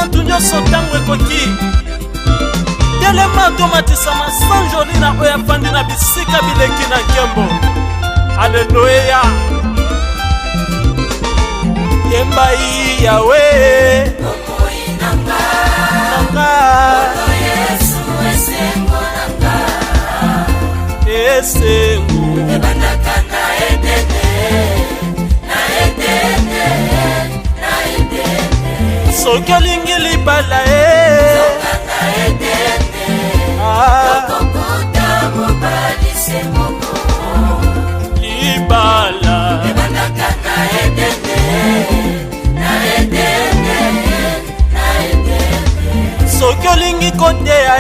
bantu nyonso ntango ekoki telema tomatisama sanjoli na oyo afandi na bisika bileki na nkembo. Alleluya. Yemba yi Yawe nanga esengo ebandaka na edene soki olingi libala okokuta mobali se moko libala ebandaka na edene soki olingi koteya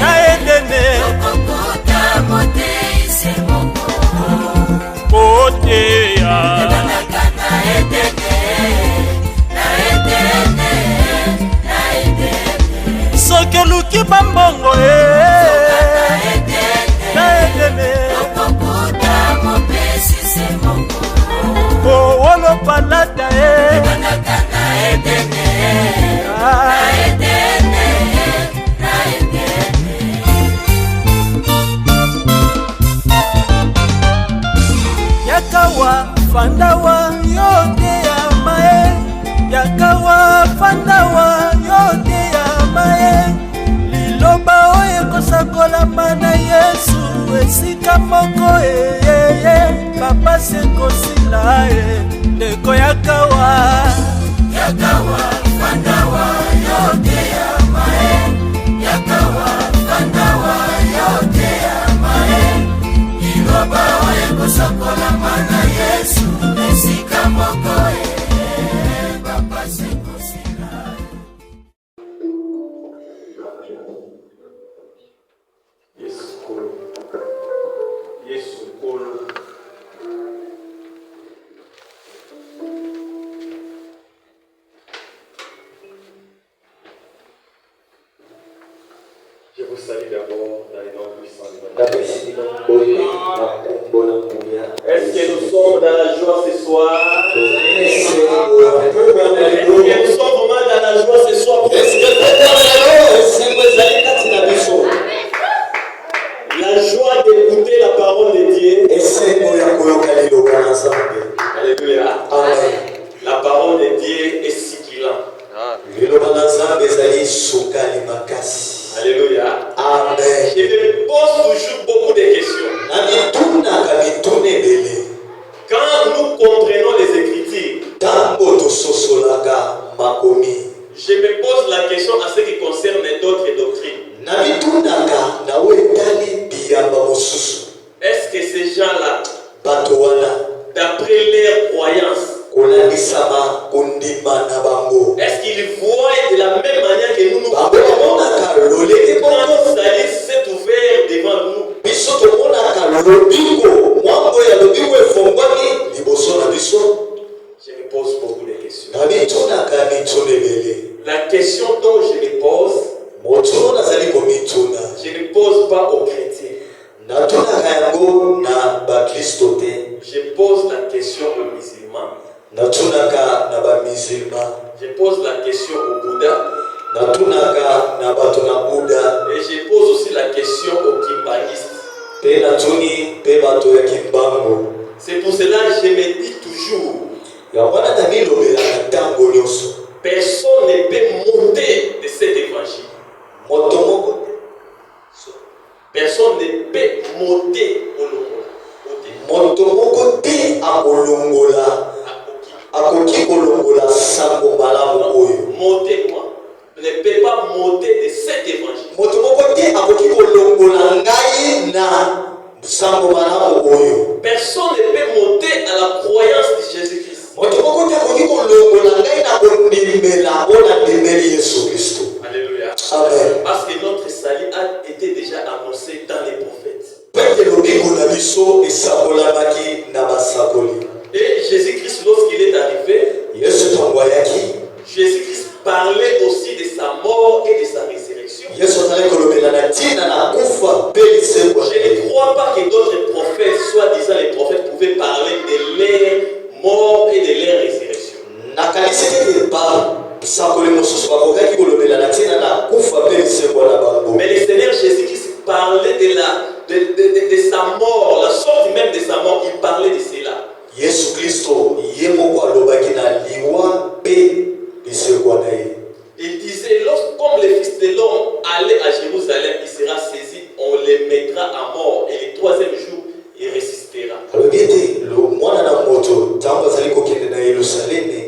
na edene okokuta motei se moko koteya ebandaka na edene soki oluki bambongo na edene okokuta mopesi se moko owolo palata ebandaka na edene yakawa fandawa yote ya mae yakawa fandawa yote ya mae liloba oyo ekosakolama na Yesu esika moko papa sekosila ndeko yakawa fandawa yote ya mae yakawa fandawa yote ya mae liloba oyo ekosakolama na Yesu esika moko papa sekosila. Yesu kolo je vous salue d'abord dans les noms puissants de notre Dieu. Est-ce que nous sommes dans la joie ce soir? Est-ce que nous sommes vraiment dans la joie ce soir? La joie d'écouter la parole de Dieu. Alléluia. La parole de Dieu est sigilant. Alléluia. Amen. Je me pose toujours beaucoup de questions. Quand nous comprenons les Écritures, je me pose la question en ce qui concerne d'autres doctrines. Est-ce que ces gens-là, d'après leurs croyances, est-ce qu'ils voient de la même manière que nous nous voyons quand Isaïe s'est ouvert devant nous? Je me pose beaucoup de questions. La question dont je me pose, je ne pose pas aux chrétiens. Je pose la question aux musulmans. Je pose la question au Bouddha. Et je pose aussi la question aux kimbangistes. C'est pour cela que je me dis toujours, personne ne peut monter de cet évangile. Personne ne peut monter au longola. Monter quoi? Ne peut pas monter de cet évangile. Personne ne peut monter à la croyance de Jésus-Christ. Alléluia. Amen. Parce que notre salut a été déjà annoncé dans les prophètes. Et Jésus-Christ, lorsqu'il est arrivé, Jésus-Christ parlait aussi de sa mort et de sa résurrection. Je ne crois pas que d'autres prophètes, soi-disant les prophètes, pouvaient parler de leur mort et de leur résurrection. Mais le Seigneur Jésus-Christ parlait de sa mort, la sorte même de sa mort, il parlait de cela. Yesu Kristo yemoko alobaki na liwa pe bisekwa na ye. Il disait, comme le Fils de l'homme allait à Jérusalem, il sera saisi, on le mettra à mort et le troisième jour, il ressuscitera. Alors bien le mwana na moto tango azali kokende na Yerusaleme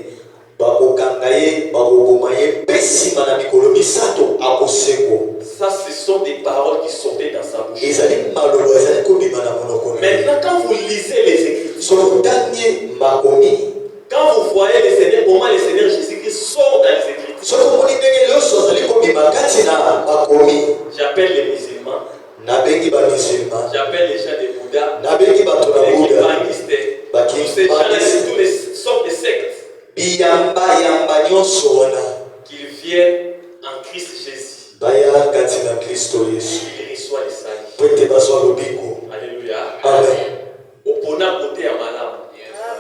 bakokanga ye bakoboma ye pe nsima na mikolo misato akosekwa. Ça, ce sont des paroles qui sortaient dans sa bouche. Ezali maloba ezali kobima na monoko. Maintenant, quand vous lisez les Écritures, sokotanie makomi, quand vous voyez le Seigneur, comment le Seigneur Jésus-Christ sort dans les Écritures, j'appelle les musulmans, j'appelle les gens de Bouddha, les kibangistes, tous ces gens-là, toutes les sortes de sectes, qu'ils viennent en Christ Jésus. Il reçoit le salut. Alléluia. Amen. Opponant côté à malade.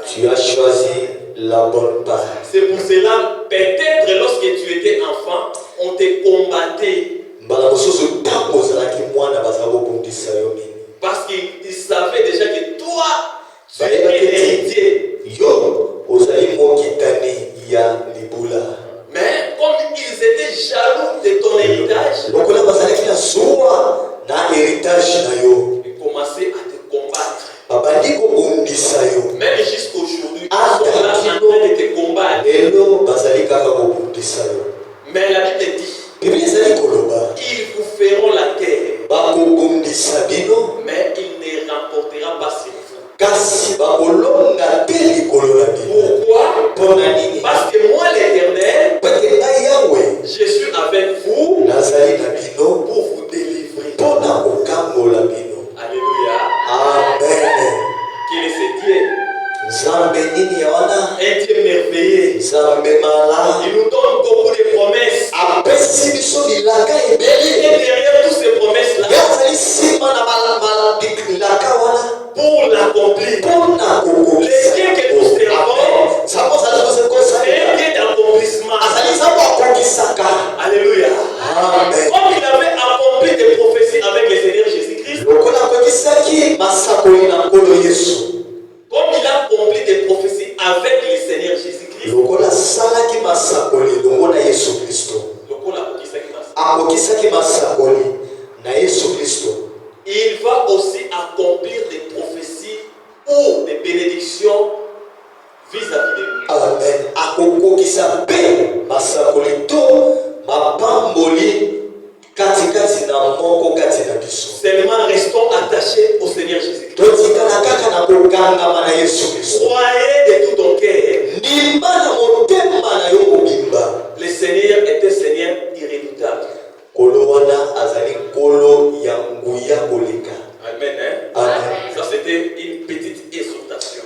Tu as choisi la bonne part. C'est pour cela, peut-être lorsque tu étais enfant, on te combattait. Parce qu'ils savaient déjà que toi, tu étais héritier. Mais comme ils étaient jaloux de ton héritage, ils commençaient à te combattre. Même jusqu'aujourd'hui, ils sont là en train de te combattre. Mais la Bible dit, ils vous feront la guerre, mais il ne remportera pas sur vous. Pourquoi? Parce que moi, l'Éternel, je suis avec vous pour vous délivrer. Alléluia. Amen. Quel est ce Dieu? Un Dieu merveilleux. Il nous donne beaucoup de promesses. Et derrière toutes ces promesses-là, pour l'accomplir, le Dieu que nous servons, c'est un Dieu d'accomplissement. Alléluia. Amen. Comme il avait accompli des prophéties avec le Seigneur Jésus-Christ, comme il a accompli des prophéties avec le Seigneur Jésus-Christ, il va aussi accomplir des prophéties ou des bénédictions vis-à-vis de nous. Amen. Seulement restons attachés au Seigneur Jésus-Christ. Croyez de tout ton cœur. Le Seigneur est un Seigneur irréductible. Amen. Hein? Amen. Ça, c'était une petite exhortation.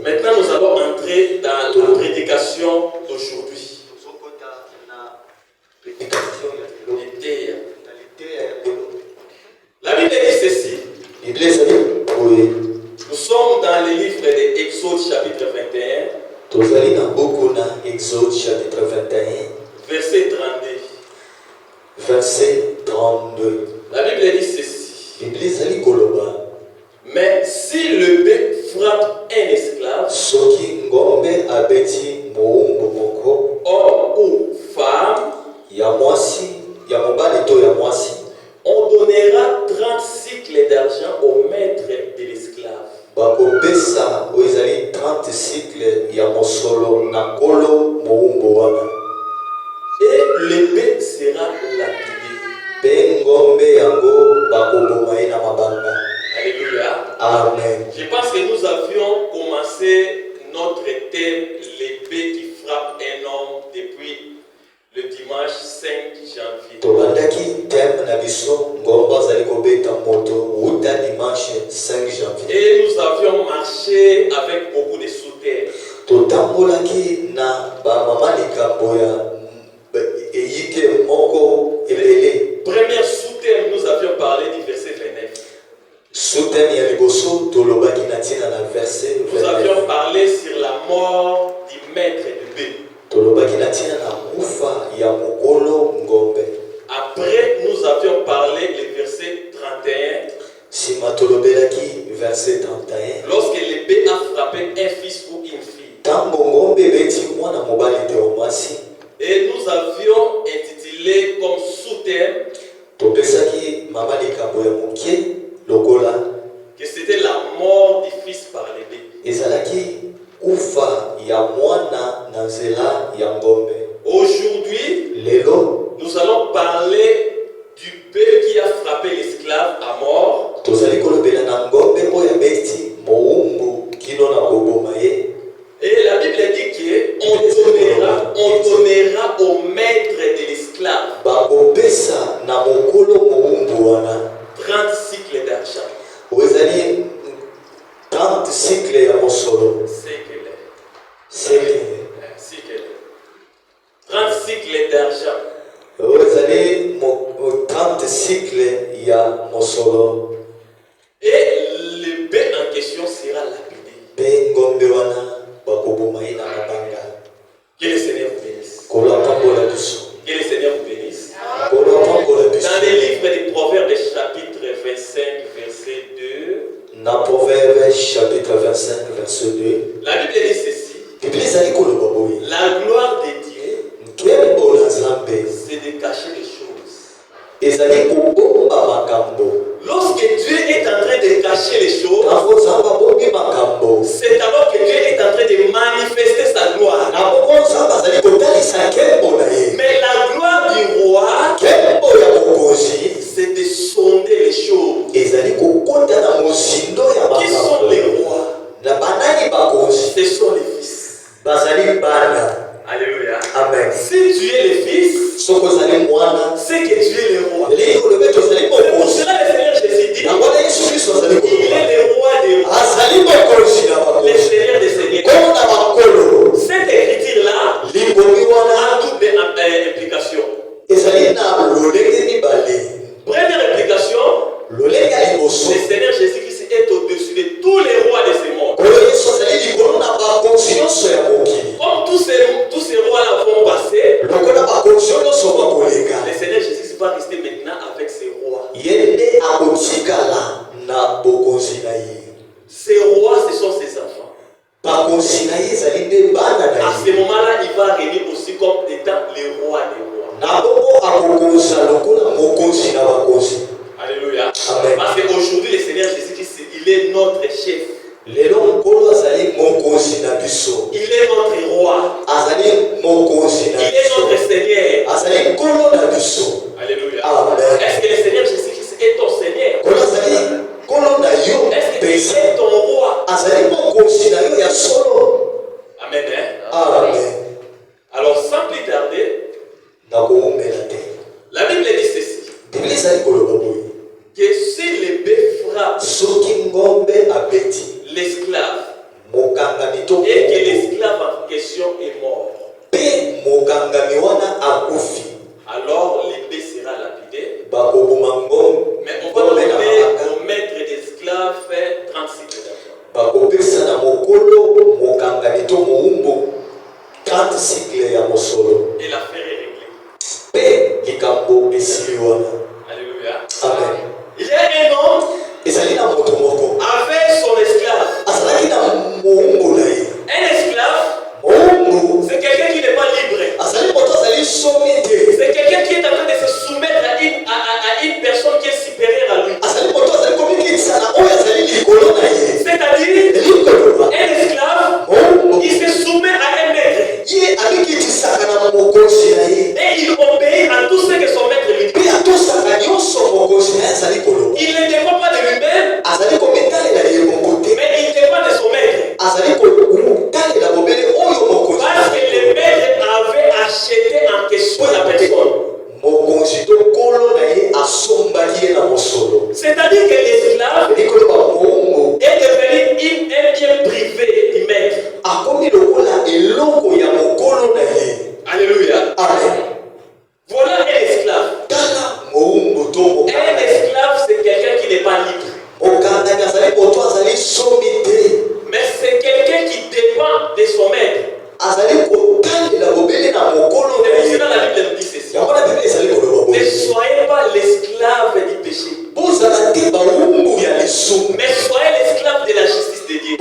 Maintenant, nous allons entrer dans la prédication d'aujourd'hui. La Bible dit ceci. Nous sommes dans le livre de Exode chapitre 21. Verset 32. Verset 32. La Bible dit ceci. Mais si le bœuf frappe un esclave, homme ou femme, on donnera 30 cycles d'argent au maître de l'esclave. Et le bœuf sera lapidé. Alléluia. Amen. Je pense que nous avions commencé notre thème, les bœufs qui frappent un homme, depuis le dimanche 5 janvier. Et nous avions marché avec beaucoup de soutien. Première soutien, nous avions parlé du verset 29. Nous avions parlé sur la mort du maître de Et nous avions intitulé comme sous-thème que c'était la mort du fils par l'épée. Aujourd'hui, nous allons parler du bœuf qui a frappé l'esclave à mort. Et la Bible dit qu'on donnera au maître de l'esclave 30 cycles d'argent. 30 cycles ya mosolo. Cycle. 30 cycles d'argent. 30 cycles ya mosolo. Et le bœuf en question sera lapidé. Que le Seigneur vous bénisse. Que le Seigneur vous bénisse. Dans les livres des Proverbes, chapitre 25, verset 2. Dans Proverbes, chapitre 25, verset 2. La Bible dit ceci. La gloire de Dieu, c'est de cacher les choses. Lorsque Dieu est en train de cacher les choses, c'est alors que Dieu est en train de manifester sa gloire. Mais la gloire du roi, c'est de sonder les choses. Qui sont les rois? Ce sont les fils. Alléluia. Amen. Si tu es le fils, c'est que tu es le roi. C'est Pour cela, le Seigneur Jésus dit, il est le roi des rois, le Seigneur des seigneurs. Cette écriture-là a double implication. Première implication, le Seigneur Jésus-Christ est au-dessus de tous les rois de ce monde. Comme tous ces rois-là vont passer, le Seigneur Jésus va rester maintenant avec ses rois. Ces rois, ce sont ses enfants. À ce moment-là, il va régner aussi comme étant le roi des rois. Alléluia. Parce qu'aujourd'hui, le Seigneur Jésus-Christ, il est notre chef. Il est notre roi. Il est notre Seigneur. Alléluia. Est-ce que le Seigneur Jésus-Christ est ton Seigneur? Est-ce qu'il est ton roi? Amen. Amen. Alors, sans plus tarder, la Bible dit ceci. Que si le bœuf frappe l'esclave et que l'esclave en question est mort, alors le bœuf sera lapidé. Mais on va donner au maître d'esclave 30 cycles d'argent. Et l'affaire est réglée. Alléluia. Amen. Il y a un homme avec son esclave. Un esclave, c'est quelqu'un qui n'est pas libre. C'est quelqu'un qui est en train de se soumettre à une personne qui est supérieure à lui. C'est-à-dire, un esclave, il se soumet à un maître. Et il obéit à tout ce que son maître lui dit. Il ne dépend pas de lui-même, mais il dépend de son maître. Parce que le maître avait acheté en question la personne. C'est-à-dire que l'esclave est devenu un bien privé du maître. Alléluia. Voilà un esclave. Un esclave, c'est quelqu'un qui n'est pas libre. Mais c'est quelqu'un qui dépend de son maître. Et sinon, la Bible dit ceci. Ne soyez pas l'esclave du péché, mais soyez l'esclave de la justice de Dieu.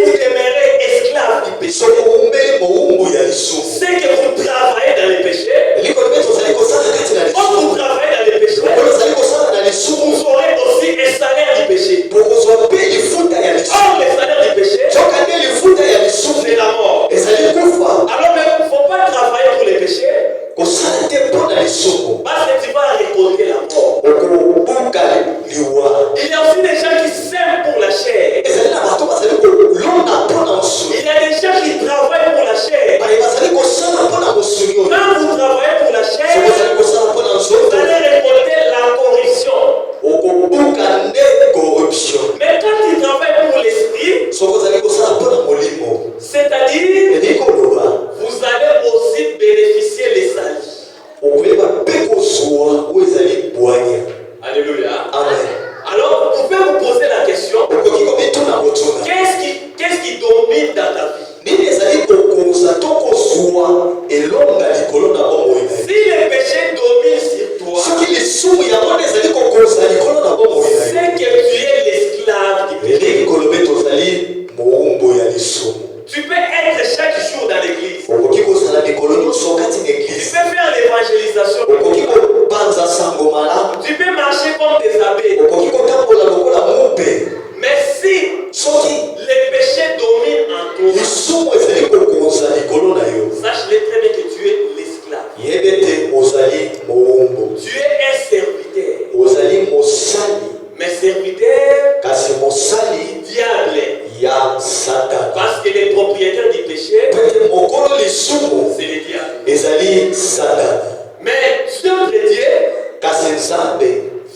vous demeurez esclave du péché, soki oumbeli moumbu ya lisumu c'est que vous travaillez dans les péchés. eliko lobi tozali kosala kati na Quand lisumu vous travaillez dans les péchés, lokolo ozali kosala na lisumu vous aurez aussi un salaire du péché. bokozwa mpe lifuta ya lisumu Or, le salaire du péché, soka nde lifuta ya lisumu c'est la mort. ezali kufa Alors, mais il ne faut pas travailler pour les péchés, kosala te mpo na lisumu parce que tu vas récolter la mort. okobuka liwa Il y a aussi des gens qui s'aiment pour la chair. ezali na bato bazali kolonda mpo na mosuni Il y a des gens qui travaillent pour la chair. baye bazali kosala mpo na mosuni oyo Quand vous travaillez pour la soki chair, ozali kosala mpo na vous nzoto allez récolter la corruption. okobuka nde corruption Mais quand tu travailles pour l'esprit, soki ozali kosala mpo na molimo c'est-à-dire, eli koloba vous allez aussi bénéficier les saluts. okoyeba mpe kozwa oyo ezali bwanya Alléluia. amen Alors, vous pouvez vous poser la question, okoki komituna kotuna qu'est-ce qui domine dans ta vie? nini ezali kokonza to kozwa elonga likolo na bomoi na Si le péché domine sur toi, soki lisumu yango nde ezali kokonza likolo na bomoi na yo c'est que tu es l'esclave du péché. elingi kolobe tozali mowumbu ya lisumu Tu peux être chaque jour dans l'église. okoki kozala mikolo nyonso kati na Tu eglize peux faire l'évangélisation. okoki kobanza sango malamu Tu peux marcher comme des abbés. okoki kotambola lokola mope Mais si soki le péché domine en toi, lisumu ezali kokonza likolo na yo sache-le très bien que tu es l'esclave. yebe te ozali mowumbu Tu es un serviteur. ozali mosali Mais serviteur kasi mosali du diable. ya satana Parce que les propriétaires du péché, pete mokolo lisumu c'est le diable. ezali satana Mais notre Dieu kasi nzambe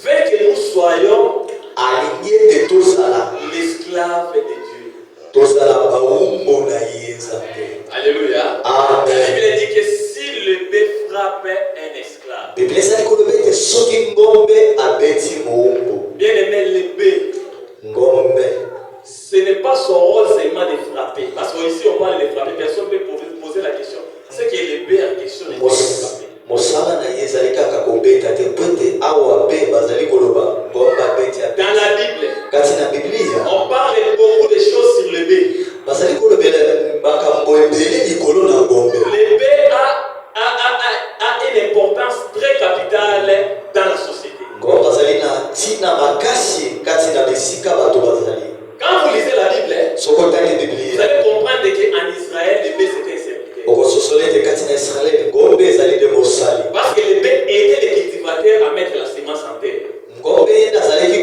veut que nous soyons alingi ete tozala l'esclave de Dieu. tozala bawumbu na ye nzambe Alléluia. La amen Bible dit que si le bœuf frappe un esclave, biblia ezali koloba ete soki ngombe abeti mowumbu bien aimé, le bœuf, ngombe ce n'est pas son rôle seulement de frapper. Parce qu'ici on parle de frapper, personne ne peut poser la question. C'est que le bœuf en question n'est pas frapper. mosala na ye ezali kaka kobeta te po ete awa mpe bazali koloba ngombe abeti abeti Dans la Bible, kati na biblia on parle beaucoup de choses sur le bœuf. bazali kolobela makambo ebele likolo na ngombe Le bœuf a une importance très capitale dans la société. ngombe bazali na ntina makasi kati na bisika bato bazali Quand vous lisez la Bible, soko otali vous biblia allez comprendre qu'en Israël, le bœuf c'était un serviteur. okososola ete kati na israele ngombe ezali nde mosali Parce que le bœuf aidait les cultivateurs à mettre la semence en terre. ngombe yende azalaki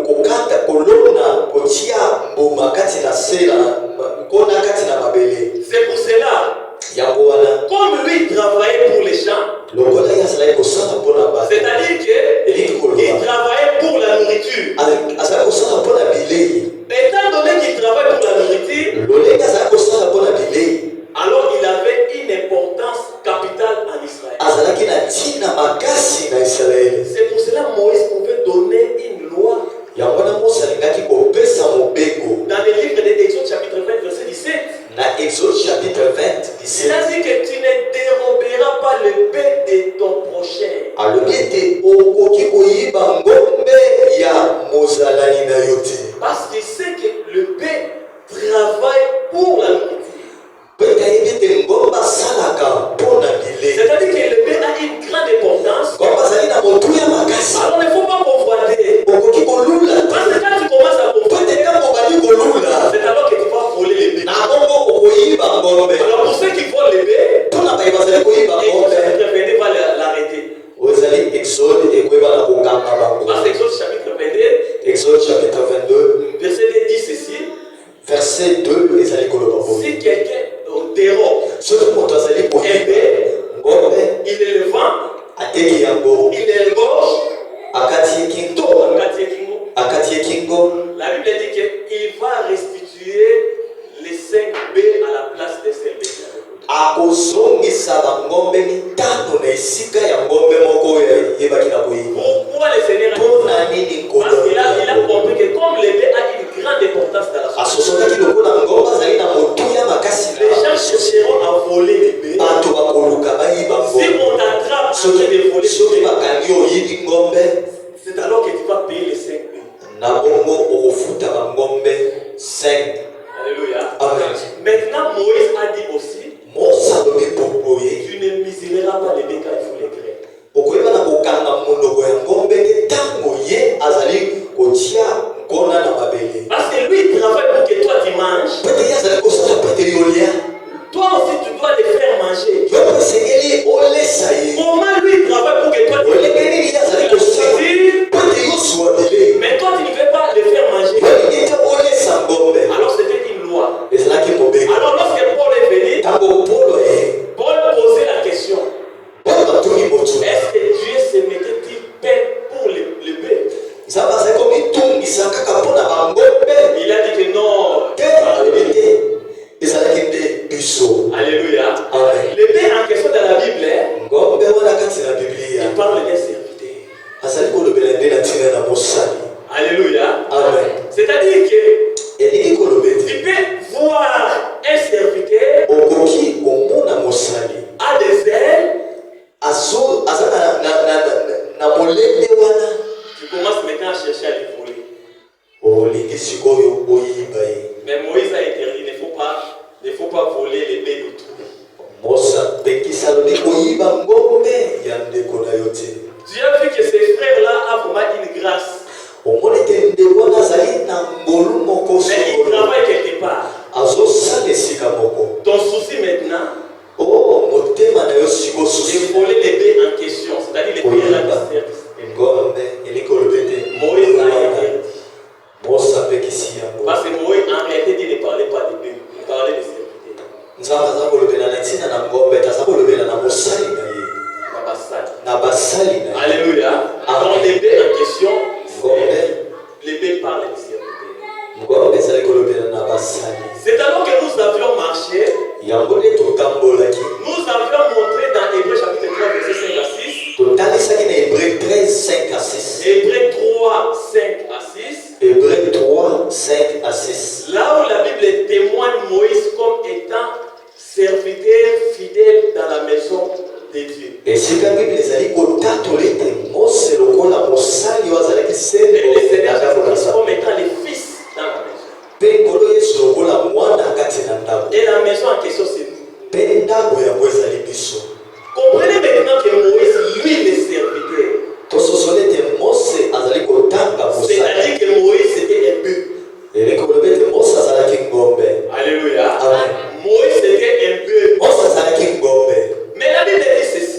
kokata kolona kotia mbuma kati na sela nkona kati na mabele C'est pour cela, yango wana comme lui travaillait pour les champs, lokola ye azalaki kosala mpona bato c'est-à-dire qu'il travaillait pour la nourriture. azalaki kosala mpona bilei Étant donné qu'il travaille pour la nourriture, lolenge azalaki kosala mpona bilei alors il avait une importance capitale en Israël. azalaki na ntina makasi na israele C'est pour cela que Moïse pouvait donner une loi. yango wana mose alingaki kopesa mobeko Dans le livre d'Exode chapitre 20 verset 17, na exode chapitre 20 il a dit que tu ne déroberas pas le bœuf de ton prochain. alobi ete okoki koyiba ngombe ya mozalani na yo te Parce qu'il sait que le bœuf travaille pour la nourriture. po ete ayebi ete ngombe asalaka mpona bilei C'est-à-dire que le bœuf a une grande importance. ngombe azali na motuya makasi Alors il ne faut pas convoiter. okoki kolula Parce que quand tu commences à po convoiter, ete ntango obandi kolula c'est alors que tu vas voler les bœufs. na bongo okoyiba ngombe Alors pour ceux qui volent les bœufs, mpona baye bazali koyiba Exode ngombe chapitre 22 va l'arrêter. oyo ezali exode ekoyeba na kokanga bango Parce que Exode chapitre 22, exode chapitre 22 verset 2 dit ceci. verset 2 ezali koloba boye Si quelqu'un dérobe soki moto azali un koyiba bœuf, ngombe il est le vent, ateki yango il est gauche, akati ye kingo akati ye kingo la Bible dit qu'il va restituer les 5 bœufs à la place des 5 bœufs. akozongisa bangombe mitano na esika ya ngombe moko oyo yebaki na koyiba Pourquoi le Seigneur a dit mpona ça? nini Parce qu'il a compris que comme le bœuf a une grande importance dans la société, asosokaki lokola ngombe azali na motuya makasi les gens chercheront à voler les bœufs. bato bakoluka bayiba Si ngombe on t'attrape en train de voler soki les bœufs, bakangi oyibi ngombe c'est alors que tu vas payer les 5 bœufs. na bongo okofuta bangombe 5 Alléluia. Mais Moïse a interdit, il ne faut pas voler les baies d'autrui. Dieu a vu que ces frères-là ont vraiment une grâce. Mais ils travaillent quelque part. Ton souci maintenant, c'est voler les baies en question, c'est-à-dire les baies là qui servent. Moïse a interdit. Parce que Moïse en réalité dit ne parlait pas des baies, il parlait des serviteurs. Alléluia. Dans les baies en question, les baies parlent des serviteurs. C'est alors que nous avions marché. Nous avions montré dans Hébreux chapitre 3, verset 5 à 6. Hébreux 3, 5 à 6. Là où la Bible témoigne Moïse comme étant serviteur fidèle dans la maison de Dieu. Et le Seigneur Jésus comme étant les fils dans la maison. Et la maison en question, c'est nous. Comprenez maintenant que Moïse, lui, est serviteur. C'est-à-dire que Moïse, c'était un bœuf. Alléluia. Moïse, c'était un bœuf. Mais la Bible dit ceci.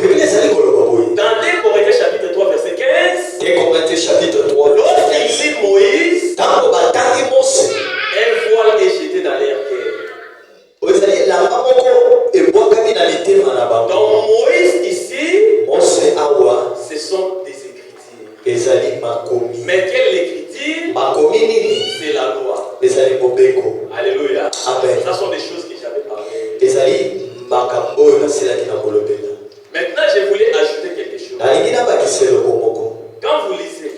Dans 2 Corinthiens chapitre 3, verset 15. Lorsqu'il lit Moïse, un voile est jeté dans l'air. Donc Moïse ici, ce sont des écritures. Mais quelle écriture? C'est la loi. Alléluia. Ça sont des choses que j'avais parlé. Maintenant, je voulais ajouter quelque chose. Quand vous lisez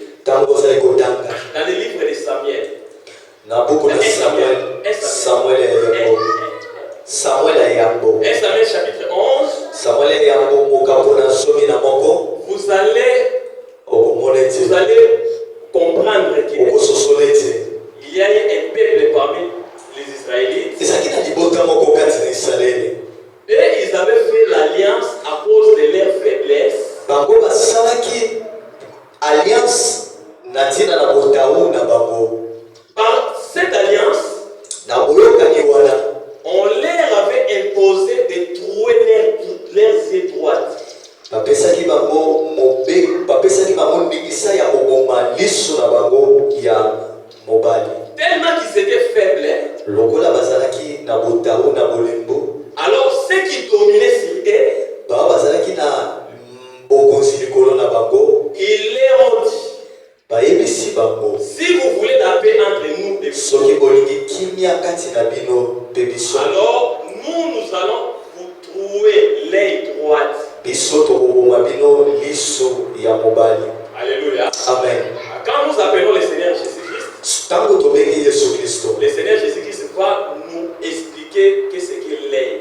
dans le livre de Samuel, Samuel chapitre 11, vous allez comprendre qu'il y a un peuple parmi les Israélites. Et ils avaient fait l'alliance à cause de leur faiblesse. Par cette alliance, on leur avait imposé de trouer leurs yeux droites. Tellement qu'ils étaient faibles, alors ceux qui dominaient sur eux, ils leur ont dit, si vous voulez la paix entre nous et vous, alors nous allons vous trouver l'œil droite. Alléluia. Amen. Quand nous appelons le Seigneur Jésus-Christ, le Seigneur Jésus-Christ va nous expliquer qu'est-ce qu'est l'œil.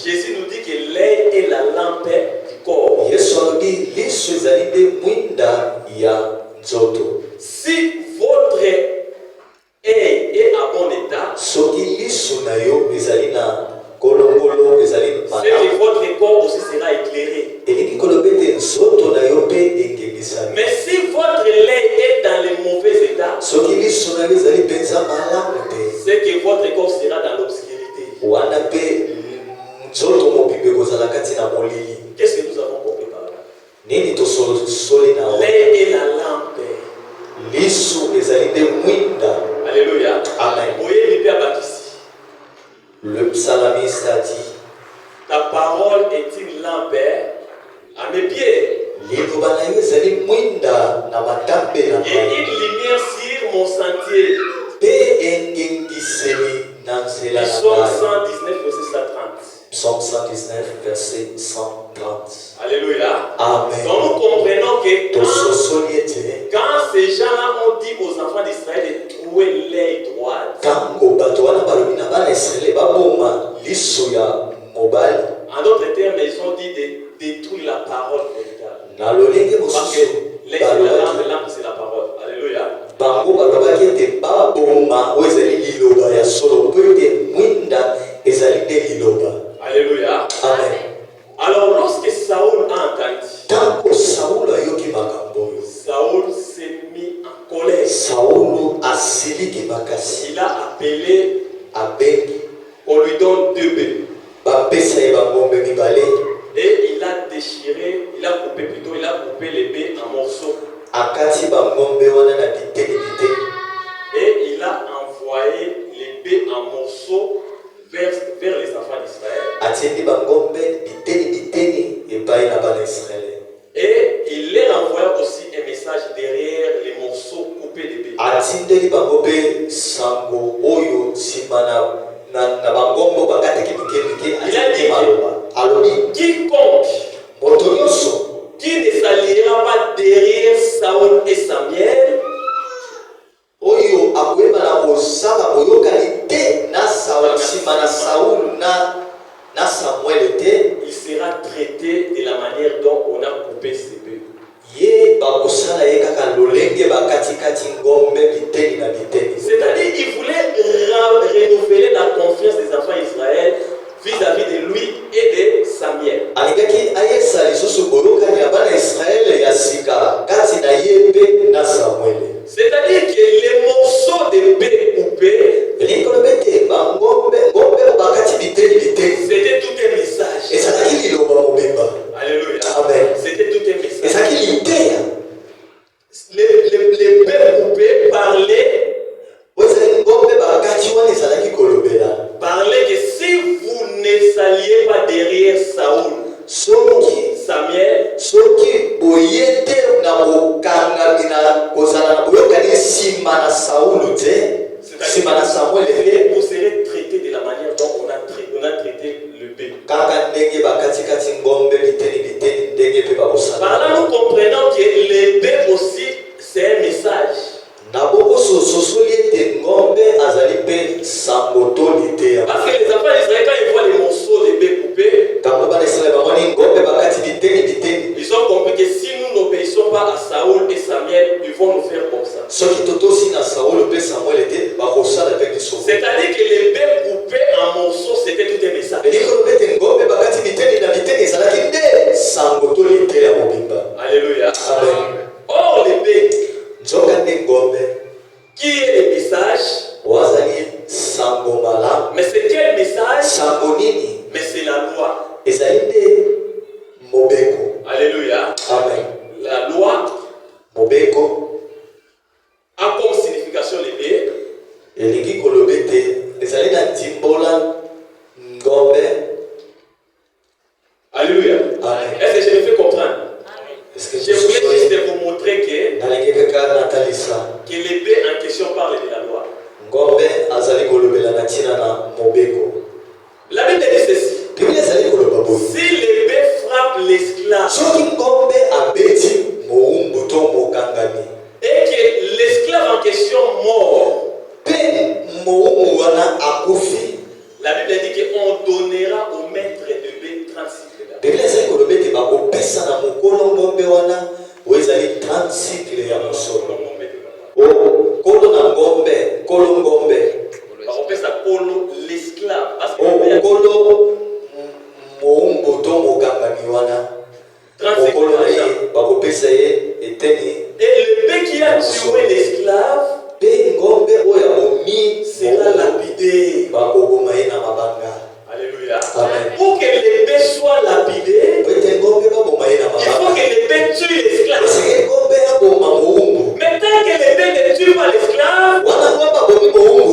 Jésus nous dit que l'œil est la lampe du corps. Si votre œil est à bon état, c'est que votre corps aussi sera éclairé. Mais si votre œil est dans le mauvais état, c'est que votre corps sera dans l'obscurité. Qu'est-ce que nous avons compris par là? L'œil est la lampe. Alléluia. Amen. Le psalmiste a dit, ta parole est une lampe à mes pieds et une lumière sur mon sentier. Psaume 119, verset 130. Psaume 119, verset 130. Alléluia. Amen. Donc nous comprenons que quand ces gens-là ont dit aux enfants d'Israël de trouver l'œil droit, en d'autres termes, ils ont dit de détruire la parole véritable. Parce que l'œil, c'est la lampe, c'est la parole. Alléluia. baboma ezali liloba ya solo po ete mwinda ezali nde liloba. Alléluia. Amen. Alors lorsque Saül a entendu, tango Saulo ayoki makambo oyo, Saül s'est mis en colère. Saulo asiliki makasi, Il a appelé, abengi on lui donne 2 bœufs. bapesa ye bangombe mibale, Et il a déchiré, il a coupé les bœufs en morceaux. akati bangombe wana na biteni biteni, Et il a envoyé les bœufs en morceaux vers les enfants d'Israël. atiendi bangombe biteni biteni epai na bana Israele. Et il leur envoya aussi un message derrière les morceaux coupés de bœufs. atindeli bango mpe sango oyo nsima na bangombo bakataki mikemike, atindeli maloba alobi Quiconque moto nyonso qui ne s'alliera pas derrière Saül et Samuel, oyo akoyeba na kosala boyokani te na nsima na Saulu na Samuele te, il sera traité de la manière dont on a coupé ses bœufs. ye bakosala ye kaka lolenge bakatikati ngombe biteni na biteni. C'est-à-dire qu'il voulait renouveler la confiance des enfants d'Israël vis-à-vis de lui et de Samuel. alingaki ayesa lisusu boyokani ya bana Israele ya sika kati na ye mpe na Samuele. C'est-à-dire que les morceaux de bœufs coupés, likolobe te bangombe ngombe bakati biteni biteni c'était tout un message. ezalaki liloba mobimba. Alléluia. Amen. C'était tout un message. ezalaki liteya Les bœufs coupés parlaient ezali ngombe bakati wana ezalaki kolobela que si vous ne s'alliez pas derrière Saül, soki boye te na kokangami na kozala na boyokani nsima na Saulu te, nsima na Samuele te, vous serez traité de la manière dont on a traité le bœuf. kaka ndenge bakatikati ngombe biteni biteni ndenge mpe bakosala. Par là, nous comprenons que les bœufs aussi, c'est un message. na boko sosoli ete ngombe azali mpe sango toli te. Parce que les enfants d'Israël, quand ils voient les morceaux de bœufs coupés, tango bana Israele bamoni ngombe bakati biteni biteni, ils ont compris que si nous n'obéissons pas à Saül et Samuel, ils vont nous faire comme ça. soki totosi na Saulu mpe Samuele te bakosala mpe biso. C'est-à-dire que les bœufs coupés en morceaux, c'était tout un message. elikoloba ete ngombe bakati biteni na biteni ezalaki nde sango toli te ya mobimba. Alléluia. Amen. Or, les bœufs, nzoka nde ngombe qui est le message, wazali sango malamu. mais c'est quel message? sango nini Mais c'est la loi. ezali nde mobeko. Alléluia. Amen. La loi mobeko a comme signification les bœufs. elingi koloba ete ezali na ndimbola ngombe. Alléluia. Amen. Est-ce que je me fais comprendre? Est-ce que Je voulais juste vous montrer nalingi kaka natalisa que les bœufs en question parlent de la loi. ngombe azali kolobela na ntina na mobeko. La Bible dit ceci. biblia ezali koloba boye Si les bœufs frappent l'esclave soki ngombe abeti mowumbu to mokangami et que l'esclave en question mort, mpe mowumbu wana akufi, la Bible dit qu'on donnera au maître de bœufs 36 pédales. biblia ezali koloba ete bakopesa na mokolo ngombe wana oyo ezali 30 sikle ya mosolo. Kolo na ngombe, kolo ngombe, On appelle ça l'esclave. Parce que kolo mowumbu to mokangami wana 36 mokolo na ye pédales. bakopesa ye eteni. Et le bœuf qui a tué l'esclave mpe ngombe oyo abomi sera lapidé. bakoboma ye na mabanga. Alléluia. Amen. Pour que les bœufs soient lapidés, po ete ngombe baboma ye na il faut mabanga que les bœufs tuent l'esclave. esike ngombe aboma mowumbu Mais tant que les bœufs ne tuent pas l'esclave, wana ngombe abomi mowumbu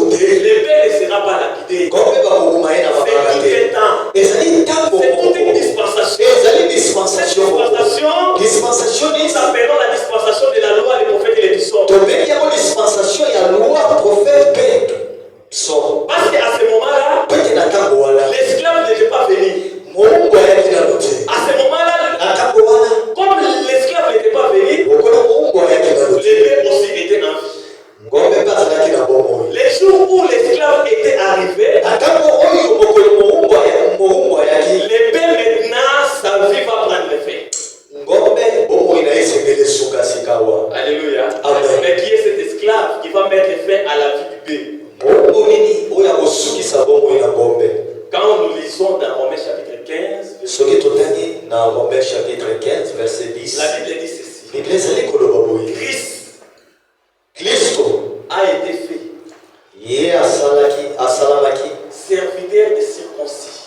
Serviteur de circoncis.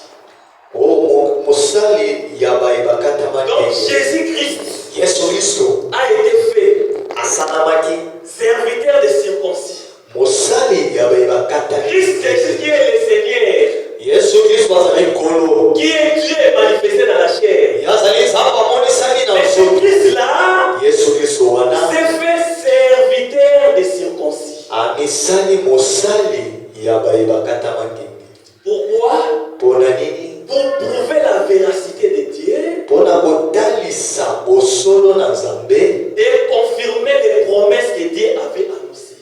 Donc Jésus-Christ a été fait serviteur de circoncis. Christ Jésus qui est le Seigneur, qui est Dieu manifesté dans la chair. Mais ce Christ-là s'est fait serviteur de circoncis. Pourquoi? Pour prouver la véracité de Dieu et confirmer les promesses que Dieu avait annoncées.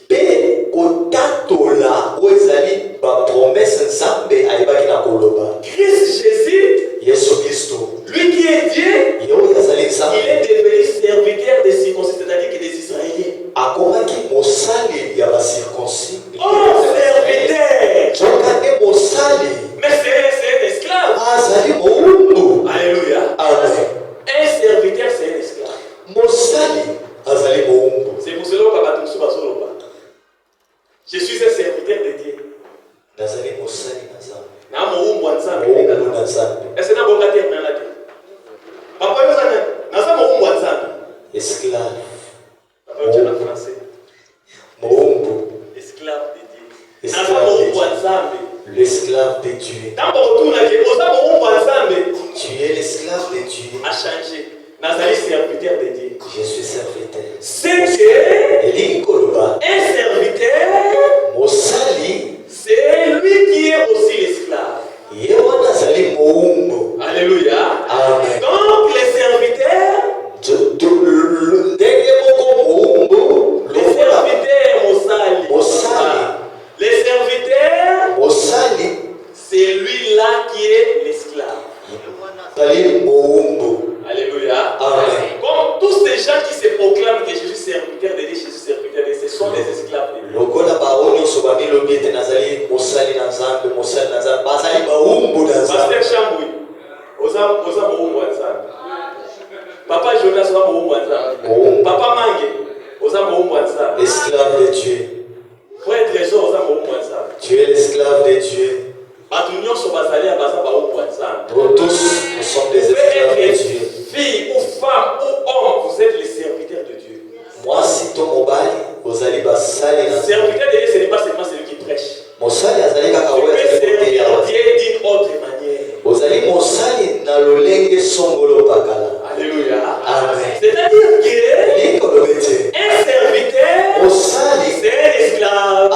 Christ Jésus, lui qui est Dieu, il est devenu serviteur des circoncis, c'est-à-dire que des Israéliens. Oh, serviteur! Mais c'est un esclave. Alléluia. Un serviteur, c'est un esclave. C'est pour cela que je suis un serviteur de Dieu. Est-ce que papa, esclave. esclave de Dieu. L'esclave de Dieu. Tu es l'esclave de Dieu. A changé. Serviteur de Dieu. Je suis serviteur. C'est que un serviteur, c'est lui qui est aussi l'esclave. Alléluia. Amen. Donc les serviteurs, c'est lui-là qui est l'esclave. Alléluia. Amen. Comme tous ces gens qui se proclament que Jésus est serviteur de Dieu, Jésus est serviteur de Dieu, ce sont des esclaves de Dieu. Pasteur Chamboui, Papa Jonas, Papa Mange, Esclave de Dieu. Frère Trésor, Tu es l'esclave de Dieu. Pour tous, nous sommes des esclaves de Dieu. Fille ou femme ou homme, vous êtes les serviteurs de Dieu. Moi, si ton mobile, vous allez bassaler. Serviteur de Dieu, ce n'est pas seulement celui qui prêche. Tu peux servir Dieu d'une autre manière. Alléluia. Amen. C'est-à-dire qu'un serviteur, c'est un esclave.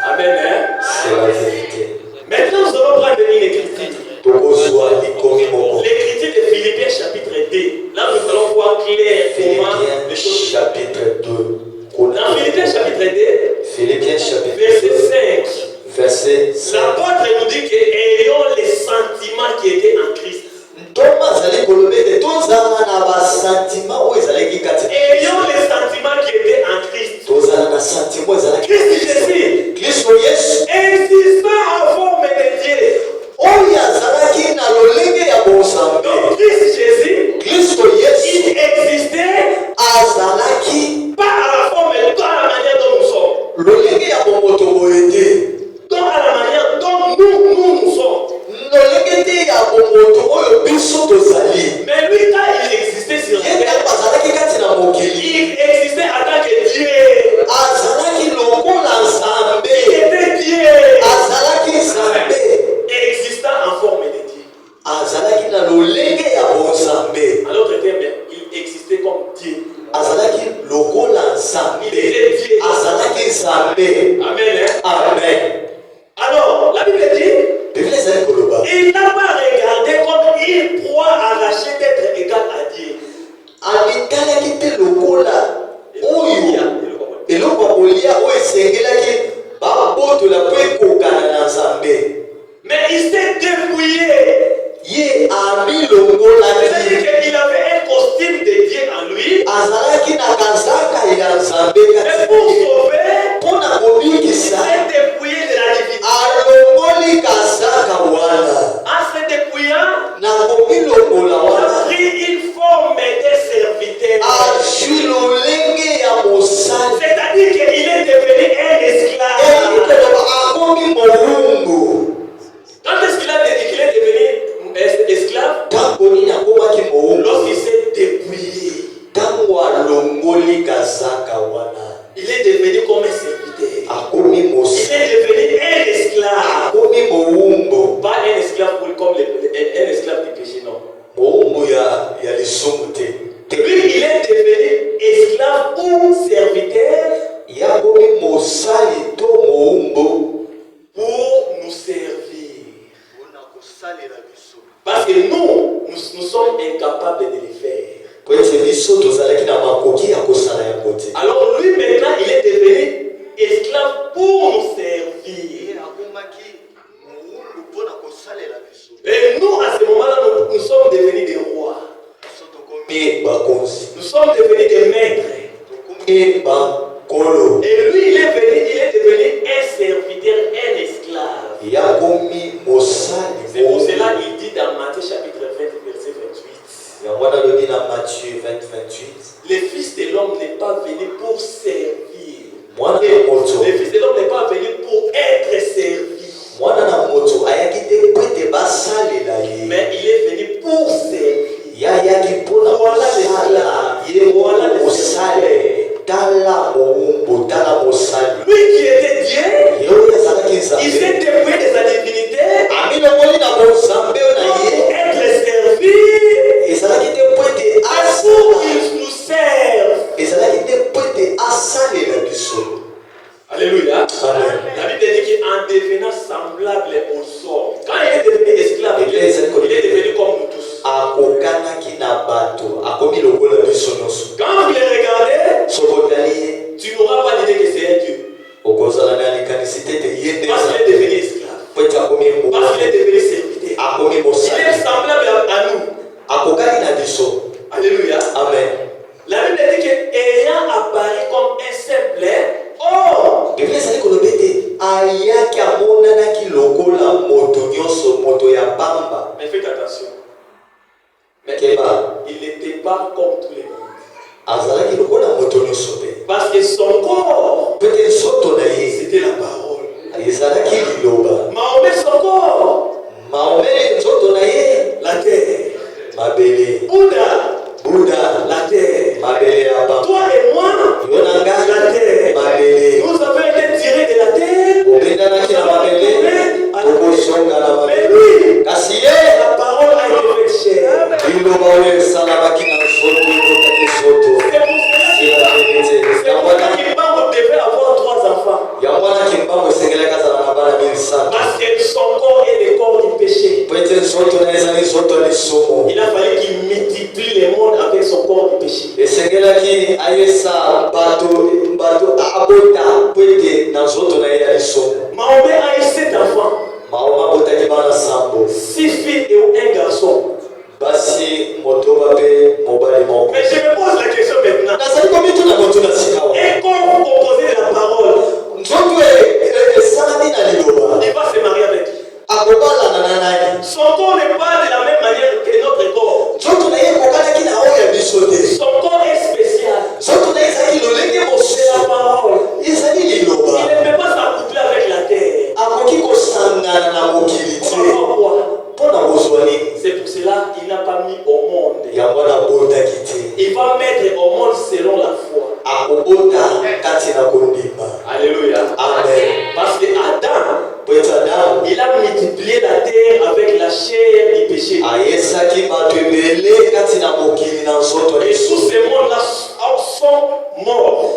Amen. Hein? C'est la vérité. Maintenant, nous allons prendre une écriture. L'écriture de Philippiens chapitre 2. Là, nous allons voir clairement les choses. Chapitre 2. Dans Philippiens chapitre 2, verset 5. Verset 5. L'apôtre nous dit que ayons les sentiments qui étaient en Christ. Ayons les sentiments qui étaient en Christ. Christ Jésus existant en forme de Dieu. Donc Christ Jésus, il existait pas à la forme, mais dans la manière dont nous sommes. Dans la manière dont nous sommes. Mais lui, quand il existait sur la terre, il existait en tant que Dieu. Il était Dieu. Existant en forme de Dieu. En d'autres termes, il existait comme Dieu. Il était Dieu. Amen. Hein? Amen. Alors, la Bible dit, il n'a pas regardé comme il croit arracher d'être égal à Dieu. Mais il s'est dépouillé. C'est-à-dire qu'il avait un costume de Dieu en lui. Mais pour sauver, il s'est dépouillé de la divinité. En se dépouillant, il a pris une forme de serviteur. Il est devenu comme un serviteur. Il est devenu un esclave. Pas un esclave comme un esclave du péché, non. Lui, il est devenu esclave ou serviteur pour nous servir. Parce que nous sommes incapables de le faire. Alors lui maintenant, il est devenu esclave pour nous servir. Et nous, à ce moment-là, nous sommes devenus des rois. Nous sommes devenus des maîtres. Et lui, il est devenu un serviteur, un esclave. C'est pour cela qu'il dit dans Matthieu chapitre 20, verset 28. Le Fils de l'homme n'est pas venu pour servir. Le Fils de l'homme n'est pas venu pour être servi. Mais il est venu pour servir. Voilà lui qui était Dieu, il s'est dépouillé de sa divinité pour être servi et pour qu'il nous serve. Alléluia. La Bible dit qu'en devenant semblable aux hommes, quand il est devenu esclave, il est devenu comme nous tous. Quand vous le regardez, tu n'auras pas l'idée que c'est un Dieu. Parce qu'il est devenu esclave. Parce qu'il est devenu serviteur. Il est semblable à nous. Alléluia. Amen. La Bible dit qu'ayant apparu comme un simple homme. Mais faites attention. Mais il n'était pas comme tous les mondes. Parce que son corps, c'était la parole. Mahomet, son corps, la terre. Bouddha, la terre. Toi et moi, la terre. Nous avons été tirés de la terre. Mais lui, la parole a été faite chair. C'est pour cela qu'Imbango devait avoir 3 enfants. Parce que son corps est le corps du péché. Il a fallu qu'il multiplie les mondes avec son corps du péché. Mahomet a eu 7 enfants. 6 filles et un garçon. Mais je me pose la question maintenant. Et quand vous composez de la parole, il va se marier avec qui? Son corps n'est pas de la même manière que notre corps. Son corps est spécial. C'est la parole. Il ne peut pas s'accoupler avec la terre. C'est pour cela qu'il n'a pas mis au monde. Il va mettre au monde selon la foi. Alléluia. Amen. Parce que Adam, il a multiplié la terre avec la chair du péché. Et tous ces mondes-là sont morts.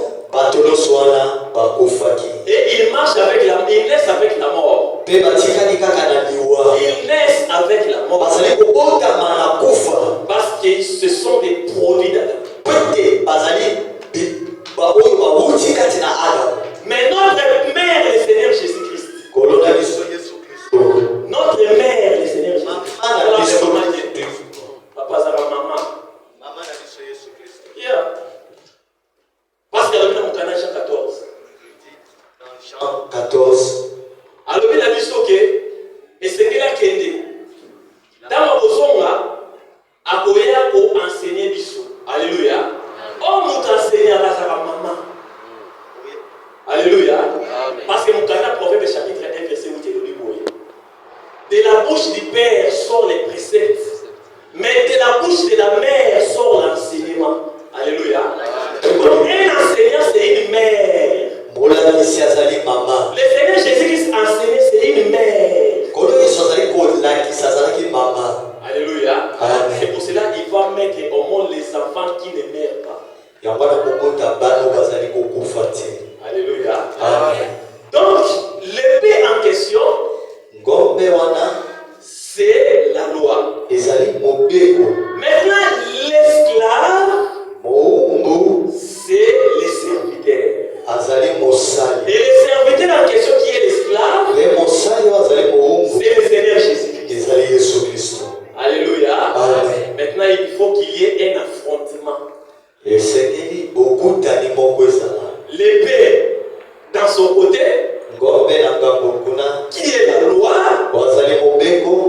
Et ils marchent avec ils naissent avec la mort. Ils naissent avec la mort. Parce que ce sont des produits d'Adam. Mais notre mère, le Seigneur Jésus-Christ. Notre mère, le Seigneur Jésus-Christ. Papa, ça va maman. Yeah. Parce qu'il y a dans Jean 14. ne meurt pas. Alléluia. Amen. Donc, l'épée en question, c'est la loi. Maintenant, l'esclave, c'est les serviteurs. Et le serviteur en question qui est l'esclave, c'est le Seigneur Jésus-Christ. Alléluia. Amen. Maintenant, il faut qu'il y ait un affrontement. L'épée dans son côté, qui est la loi,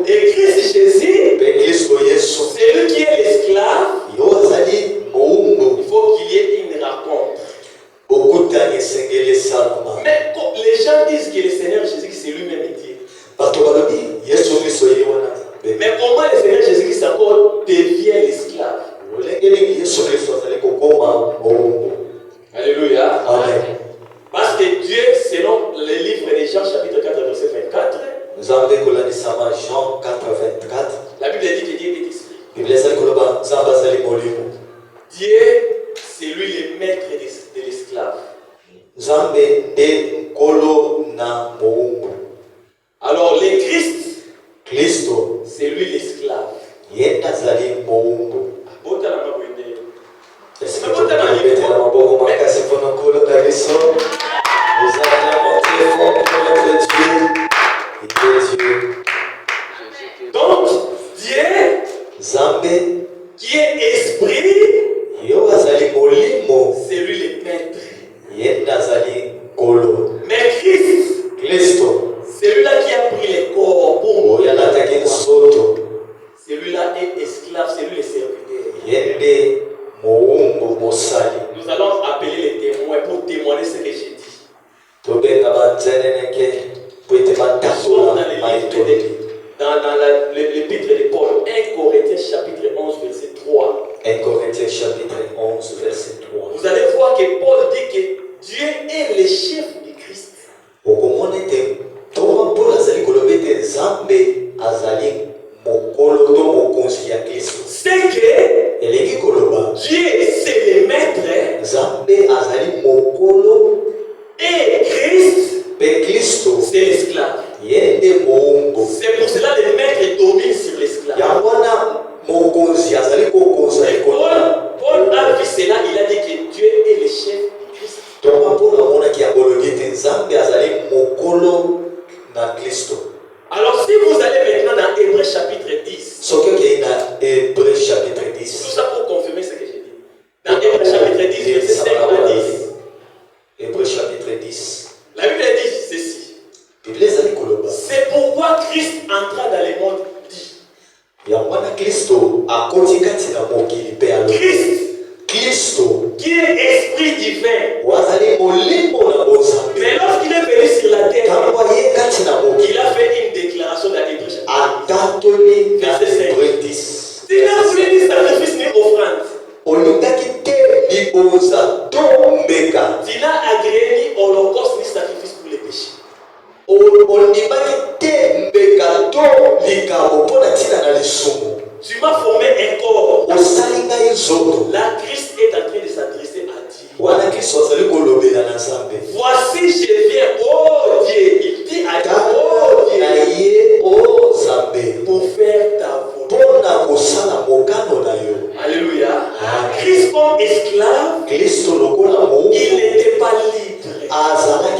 et Christ Jésus, c'est lui qui est l'esclave. Il faut qu'il y ait une rencontre. Mais les gens disent que le Seigneur Jésus, c'est lui-même Dieu. Mais comment le Seigneur Jésus-Christ encore devient l'esclave? Alléluia. Amen. Parce que Dieu, selon le livre de Jean, chapitre 4, verset 24, Jean 4:24. la Bible dit que Dieu est esprit. Dieu, c'est lui le maître de l'esclave. Alors, le Christ, c'est lui l'esclave. Donc, Dieu, qui est esprit, c'est lui le maître. Mais Christ, c'est lui-là qui a pris les corps pour nous. Celui-là est esclave, c'est lui le serviteur. Nous allons appeler les témoins pour témoigner ce que j'ai dit. Nous sommes dans l'épître de Paul, 1 Corinthiens chapitre 11, verset 3. 1 Corinthiens chapitre 11, verset 3. Vous allez voir que Paul dit que Dieu est le chef du Christ. C'est que Dieu c'est le maître et Christ c'est l'esclave. C'est pour cela que le maître domine sur l'esclave. Paul a vu cela, il a dit que Dieu est le chef du Christ. Alors si vous allez maintenant dans Hébreux chapitre 10, tout ça pour confirmer ce que j'ai dit. Dans Hébreux chapitre 10, verset 5 à 10. Hébreux chapitre 10. La Bible dit ceci. C'est pourquoi Christ entra dans le monde dit. Christ, qui est esprit divin. Mais lorsqu'il est venu sur la terre, il a fait une déclaration dans Hébreux chapitre 10. Verset 5. Il n'a voulu ni sacrifice ni offrande. Il n'a agréé ni holocauste ni sacrifice pour les péchés. Tu m'as formé un corps. Là, Christ est en train de s'adresser à Dieu. Voici, je viens, oh Dieu. Il dit à Dieu, oh Dieu, pour faire ta volonté. Alléluia. Christ comme esclave, il n'était pas libre.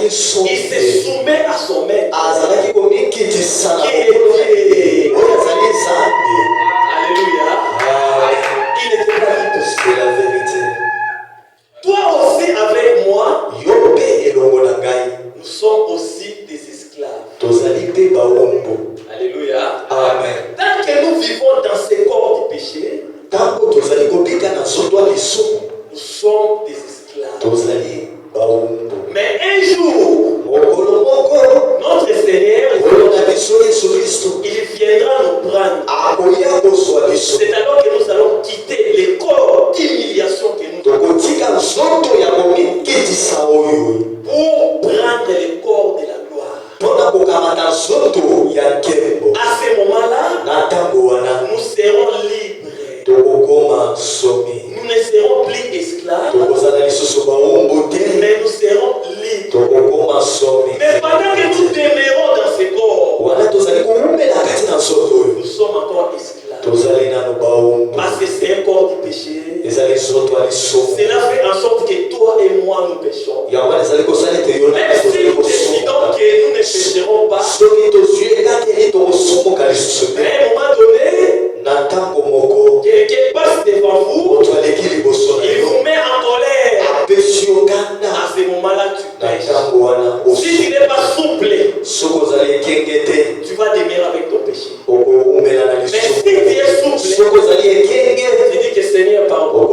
Il se soumet à son maître. Alléluia. Il n'était pas libre. C'est la vérité. Toi aussi avec moi, nous sommes aussi des esclaves. Alléluia. Amen. Tant que nous vivons dans ce corps du péché, nous sommes des esclaves. Mais un jour, notre Seigneur, il viendra nous prendre. C'est alors que nous allons quitter les corps d'humiliation que nous avons pour prendre le corps de la gloire. À ce moment-là, nous serons libres. Nous ne serons plus esclaves, mais nous serons libres. Mais pendant que nous demeurons dans ce corps, nous sommes encore esclaves. Parce que c'est un corps du péché. Cela fait en sorte que toi et moi nous péchons. Même si nous décidons que nous ne pécherons pas, à un moment donné, quelqu'un passe devant vous, il vous met en colère. À ce moment-là, tu pêches. Si tu n'es pas souple, tu vas demeurer avec ton péché. Mais si tu es souple, tu dis que Seigneur, pardon.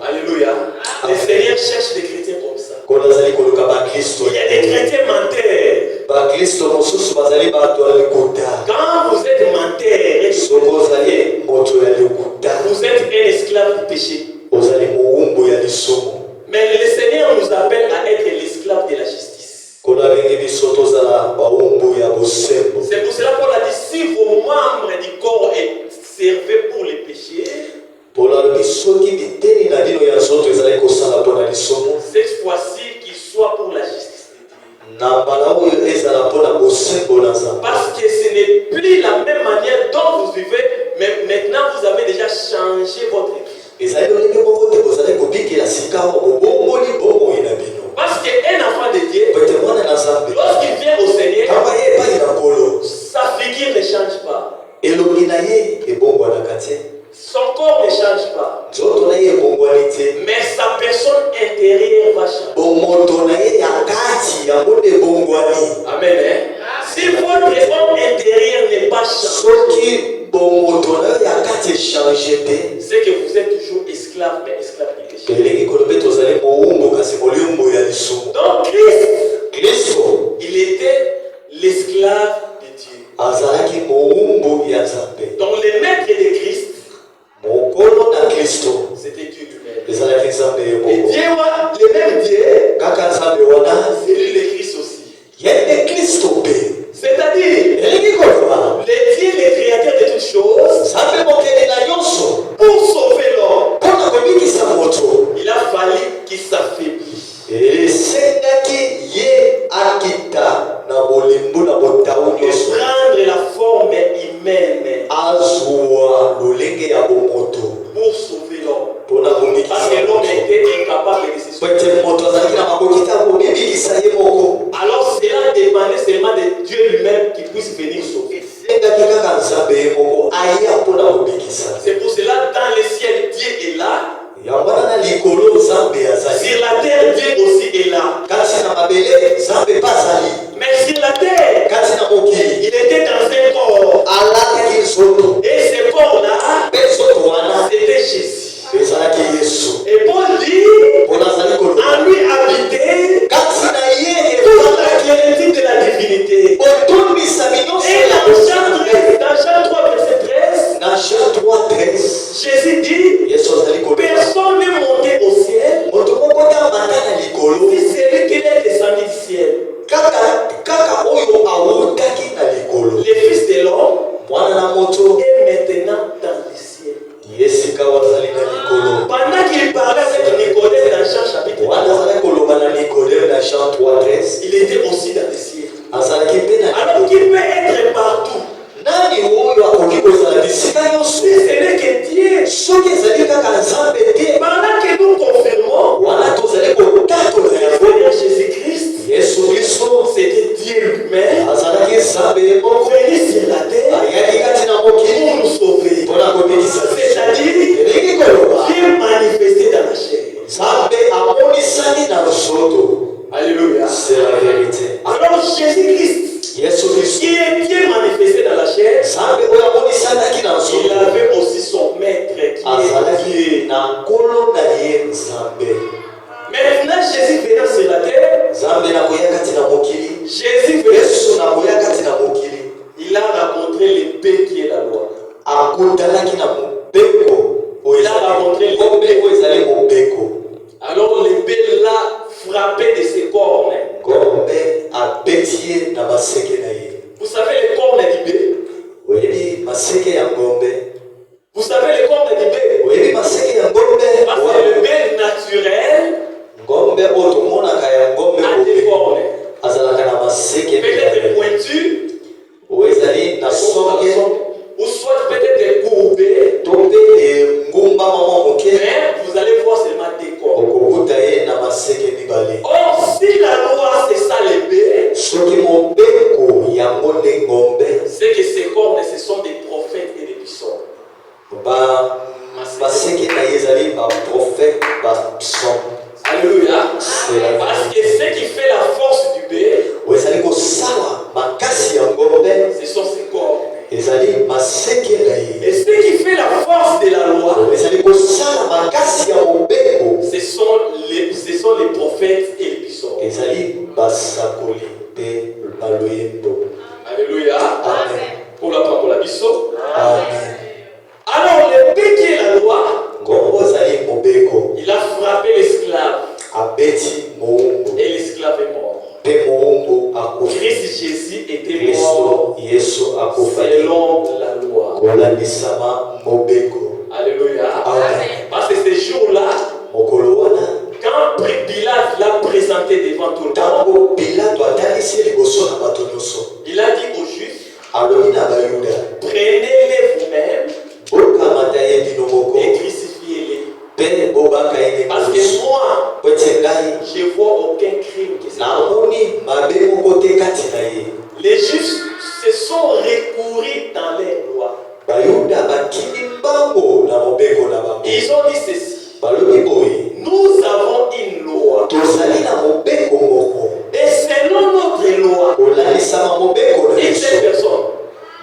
Alléluia. Le Seigneur cherche des chrétiens comme ça. Il y a des chrétiens menteurs. Quand vous êtes menteur, vous êtes un esclave du péché. Mais le Seigneur nous appelle à être l'esclave de la justice. C'est pour cela qu'on a dit, si vos membres du corps servaient pour les péchés, cette fois-ci qu'il soit pour la justice de Dieu. Parce que ce n'est plus la même manière dont vous vivez, mais maintenant vous avez déjà changé votre vie. Parce qu'un enfant de Dieu, lorsqu'il vient au Seigneur, sa figure ne change pas. Son corps ne change pas. Mais sa personne intérieure va changer. Amen. Si votre homme intérieur n'est pas changé, c'est que vous êtes toujours esclave, mais esclave du péché. Donc Christ, il était l'esclave de Dieu. Donc le maître de Christ, c'était Dieu lui-même. Et Dieu, le même Dieu, c'est lui le Christ aussi. C'est-à-dire, le Dieu, le créateur de toutes choses, pour sauver l'homme, il a fallu qu'il s'affaiblisse. Prendre la forme humaine pour sauver l'homme. Parce que l'homme était incapable de se sauver. Alors cela dépendait seulement de Dieu lui-même qui puisse venir sauver. C'est pour cela dans le ciel Dieu est là. Sur la terre Dieu aussi est là. Mais sur la terre, il était dans un corps. Et ce corps-là, c'était Jésus. Et Paul dit, en lui habitait toute la plénitude de la divinité. Et dans Jean 3, verset 13, Jésus dit, personne n'est monté au ciel, si c'est lui qui est descendu du ciel. Le Fils de l'homme est maintenant dans le ciel. Pendant qu'il parlait avec Nicodème dans Jean chapitre 3, il était aussi dans le ciel. Alors qu'il peut être partout. Si ce n'est que Dieu, pendant que nous confirmons Seigneur Jésus-Christ, c'était Dieu lui-même venu sur la terre pour nous sauver. C'est-à-dire, Dieu manifesté dans la chair. Alléluia. C'est la vérité. Alors Jésus-Christ, qui est Dieu manifesté dans la chair, il avait aussi son maître qui est Dieu. Maintenant Jésus venant sur la terre, Jésus venant sur la terre, il a rencontré l'épée qui est la loi. Il a rencontré l'épée. Alors l'épée l'a frappé de ses cornes. Vous savez les cornes du bébé? baseke na ezali ba prophète ba psaume. Alléluia. Parce que ce qui fait la force du bé, ezali kosala makasi ya ngombe, ce sont ses corps. ezali maseke na ye. Et ce qui fait la force de la loi, ezali kosala makasi ya mobeko, ce sont les prophètes et les psaumes. ezali basakoli pe baloyembo. Alléluia. Amen. Pour la biso. Amen. Alors le bé qui est la loi, ngombo ezali mobeko, il a frappé l'esclave abeti moumbu et l'esclave est mort. pe moumbu akufa. Christ Jésus était Kristo mort Yesu akufa selon la loi. kolandisama mobeko. Alléluia. Amen. Parce que ce jour-là, mokolo wana quand Pilate l'a présenté devant tout le monde, ntango pilato atalisi liboso na bato nyonso, il a dit aux Juifs, alobi na bayuda, prenez-les vous-même bokamata ye bino moko et crucifiez-les. mpe bobaka ye Parce liboso. que moi, po ete ngai je vois aucun crime qui s'est fait. namoni mabe moko te kati na ye. Les Juifs se sont recourus dans les lois. bayuda bakimi mbango na mobeko na bango, Ils ont dit ceci, balobi boye, nous avons une loi. tozali na mobeko moko, Et selon notre loi, kolalisama mobeko na une biso, seule personne,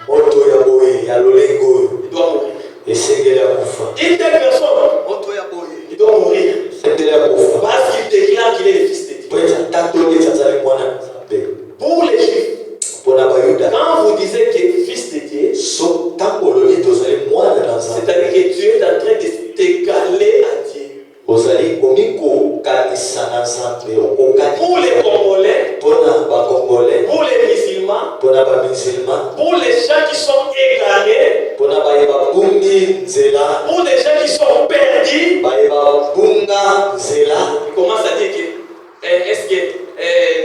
moto ya boye ya lolenge oyo il doit mourir. esengeli ya kufa. Une telle personne, il doit mourir. esengeli ya kufa Parce qu'il déclare qu'il est le fils de Dieu. po ete atatoli ete azali mwana na nzambe. Pour les Juifs, mpona bayuda, quand vous disiez que fils de Dieu, so ntango olobi tozali mwana na nzambe, c'est-à-dire que Dieu est en train de t'égaler à Dieu. ozali komi kokanisa na nzambe, okokani. Pour les Congolais, mpona bakongole, pour les musulmans, mpona bamusulma, pour les gens qui sont égarés, mpona baye babungi nzela, pour les gens qui sont perdus, baye babunga nzela. il commence à dire que est-ce que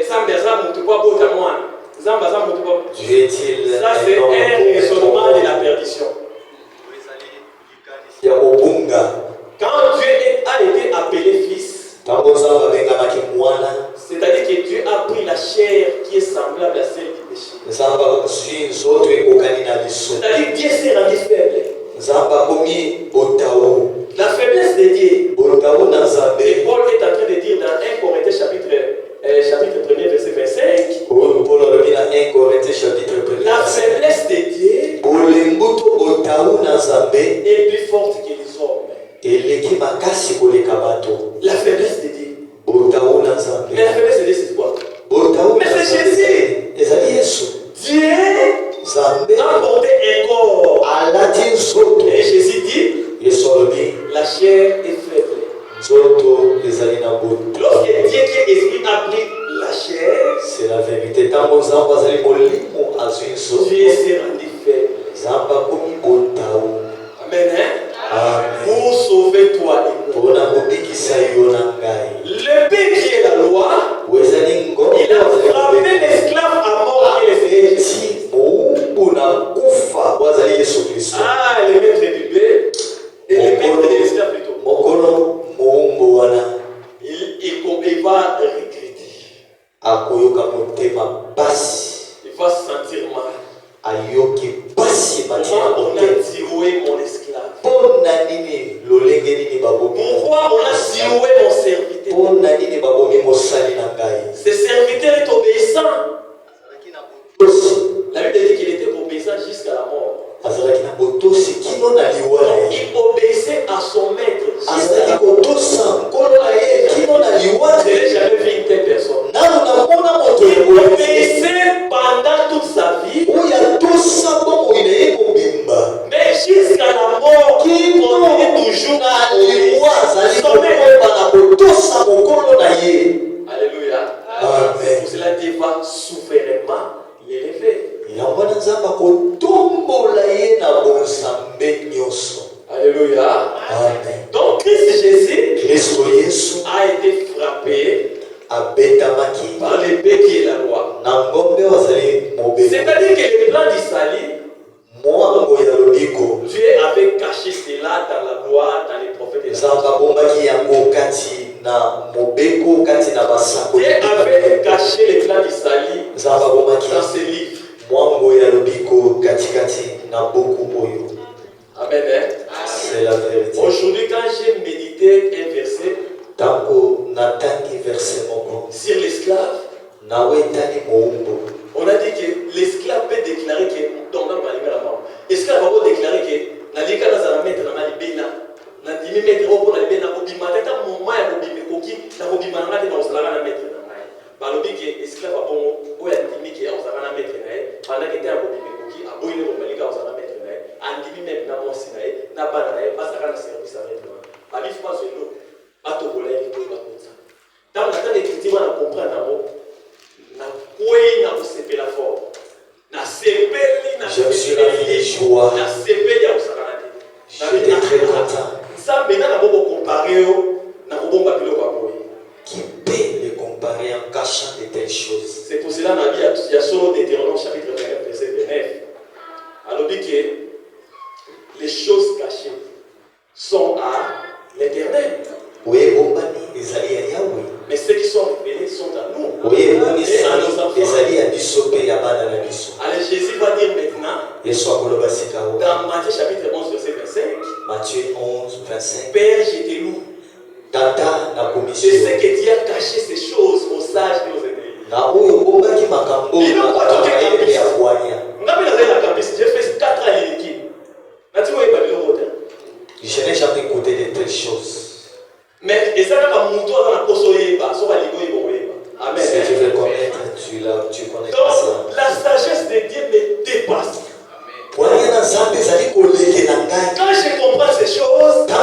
Nzambe aza mutu kwa bota mwana, Nzambe aza mutu kwa. Dieu est-il Ça c'est un raisonnement de la perdition. ya kobunga. Quand Dieu a été appelé fils, ntango nzambe abengamaki mwana, c'est-à-dire que Dieu a pris la chair qui est semblable à celle du péché. nzambe azwi nzoto ekokani na liso, C'est-à-dire que Dieu s'est rendu faible. nzambe akomi botao, La faiblesse de Dieu. botao na nzambe. Et Paul est en train de dire dans 1 Corinthiens chapitre 1 verset 25, oyo Paul alobi na 1 Corinthiens chapitre 1. la faiblesse de Dieu bolembu to botao na nzambe est plus forte que les hommes. eleki makasi koleka bato. La faiblesse de Dieu. botao na nzambe, Mais la faiblesse de Dieu, c'est quoi? botao Mais na c'est nzambe Jésus. ezali Yesu. Dieu nzambe a porté un corps. alati nzoto. Et Jésus dit, Yesu alobi la chair est faible. nzoto ezali na boto. Lorsque Dieu qui est esprit a pris la chair, c'est la vérité. ntango nzambe azali molimo azwi nzoto, Dieu s'est rendu faible. nzambe akomi botao. Amen. Hein? Amen. Pour sauver toi et moi. mpona kobikisa yo na ngai. Le Père qui est la loi, wezali ngombe il a frappé l'esclave à mort et les esclaves. eti moumbu na kufa wazali Yesu Kristo. Ah, le maître du bé et le maître de l'esclave plutôt. mokolo moumbu wana Il va regretter. akoyoka motema basi, Il va se sentir mal. ayoki basi matina Pourquoi on a motema. tiré mon esclave? mpona nini lolenge nini babomi? Pourquoi on a tiré mon serviteur? mpona nini babomi mosali na ngai? Ce serviteur est obéissant. Botosi, La Bible dit qu'il était obéissant jusqu'à la mort. azalaki na botosi kino na liwa na ye, Il obéissait à son maître jusqu'à la azalaki mort. kotosa nkolo na ye kino na liwa na Je n'ai ye. jamais vu une telle personne. nanu namona moto Il eboye obéissait pendant toute sa vie, oyo atosa bomoi na ye mobimba mais jusqu'à la mort, il continue toujours na à liwa azali obéir son maître. kokoba na kotosa mokolo na ye. Alléluia. Amen. Pour cela, Dieu va souverainement l'élever. yango wana nzambe akotombola ye na bonzambe nyonso. Alléluia. Amen. Donc, Christ Jésus Kristo Yesu a été frappé abetamaki par l'épée qui est la loi. na ngombe oyo azali mobeko, C'est-à-dire que le plan du salut, mwango ya lobiko. Dieu avait caché cela dans la loi, dans les prophètes et les nzambe abombaki yango kati na mobeko, kati na basakoli. Dieu avait caché le plan du salut nzambe abombaki dans ses livres. mwango ya lobiko katikati na buku oyo. Amen. Hein? citer un verset Tango natangi verset moko. sur l'esclave. Nawe tani moumbo. On a dit que l'esclave peut déclarer que dans la mort. L'esclave va déclarer que la liga dans la mettre dans la libéna. La dimi mettre au pour la libéna au bima. Tata moment ya bobime koki na bobima na te na osala na mettre na mai. Balobi que esclave va bon o ya dimi que osala na mettre na pendant que ta bobime koki a boyine ko malika osala na mettre na andimi même na mosi na bana na pasaka na service avec moi. Bali fois zelo bato bolai ko ba kotsa. Dans la tane écriture on comprend d'abord. Na kwei na kusepela fort. Na sepeli na je suis ravi de joie. Na sepeli ya osala na te. J'étais très content. Ça maintenant na bobo comparer na kobomba biloko ya boye. Qui peut les comparer en cachant de telles choses? C'est pour cela na Bible il y a solo Deutéronome chapitre 29 verset 29. Alors dit que les choses cachées sont à l'Éternel. Oui, bombani ezali ya Yahweh. Mais ceux qui sont révélés sont à nous. Oui, Et à nos enfants. ezali ya biso pe ya bana na biso. Alors Jésus va dire maintenant Yesu akoloba sika dans Matthieu chapitre 11 verset 25. Matthieu 11, 25. Père, je te loue. Tata na Je commission. sais que tu as caché ces choses aux sages et aux aînés. Na oyo bombaki makambo na ya kwanya. J'ai fait 4 ans à l'Iliki. Je n'ai jamais écouté de telles choses. Mais et ça quand mon toit dans la posoyeba, so va ligo iboyeba. Amen. Si tu veux connaître, tu connais Donc ça. la sagesse de Dieu me dépasse. Quand Quand je comprends ces choses, je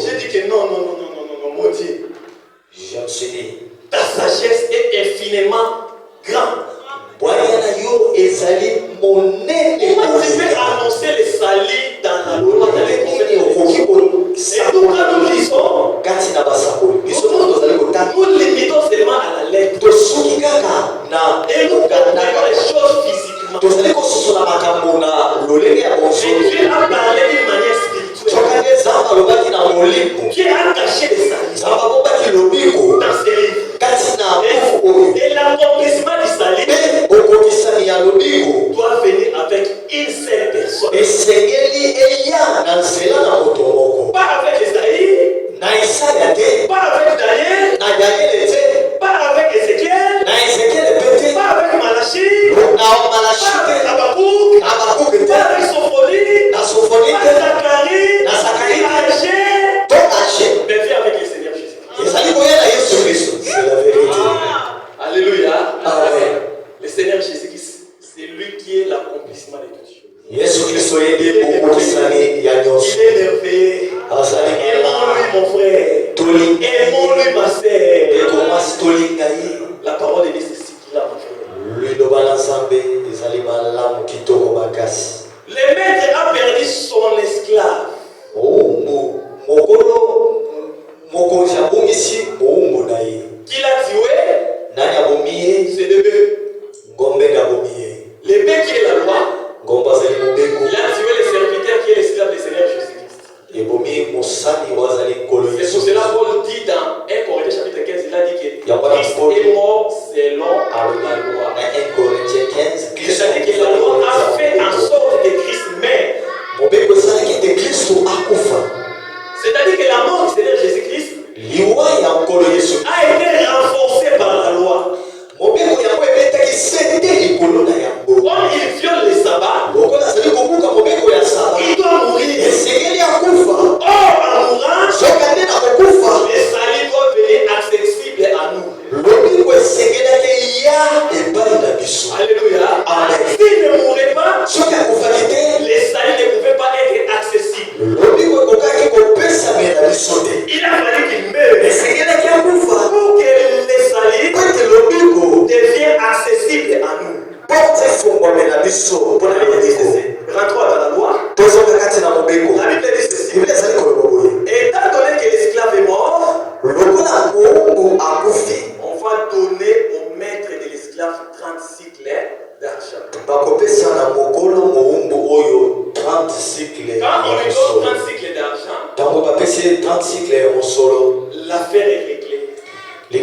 je dis que non, mon Dieu. Je me suis dit, Ta sagesse est infiniment grande. Comment tu peux annoncer les salis dans la loi, dans les prophètes? Et nous, quand nous lisons, nous limitons seulement à la lettre. Et nous comprenons les choses physiquement. Mais Dieu a parlé d'une manière spirituelle. Dieu a caché les salis dans ses livres. Et l'accomplissement du salut doit venir avec une seule personne. Pas avec Esaïe, pas avec Daniel, pas avec Ézéchiel, pas avec Malachie, pas avec Habakkuk, pas avec Sophonie, pas avec Zacharie, mais viens avec le Seigneur Jésus. C'est la vérité. Alléluia. Amen. Le Seigneur Jésus-Christ, c'est lui qui est l'accomplissement de toutes choses. Il est merveilleux. Aimons-lui, mon frère. Aimons-lui, ma sœur. La parole de Dieu, c'est ce qu'il a, mon frère. Le maître a perdu son esclave. Qui l'a tué? C'est le bœuf. Le bœuf qui est la loi. Il a tué le serviteur qui est l'esclave du Seigneur Jésus-Christ. C'est pour cela Paul dit dans 1 Corinthiens chapitre 15, il a dit que Christ est mort selon la loi. C'est-à-dire que la loi a fait en sorte que Christ meure. C'est-à-dire que la mort du Seigneur Jésus-Christ a été renforcée par la loi. Comme il viole le sabbat, il doit mourir. Or, en mourant, le salut doit venir accessible à nous. Alléluia. S'il ne mourait pas, les salut ne pouvaient pas être accessibles. Il a fallu qu'il meure pour que les salut deviennent accessibles à nous. Rentrons dans la loi. La Bible dit ceci. Étant donné que l'esclave est mort, on va donner au maître de l'esclave 30 cycles d'argent. Quand on lui donne 30 cycles d'argent, l'affaire est réglée. Le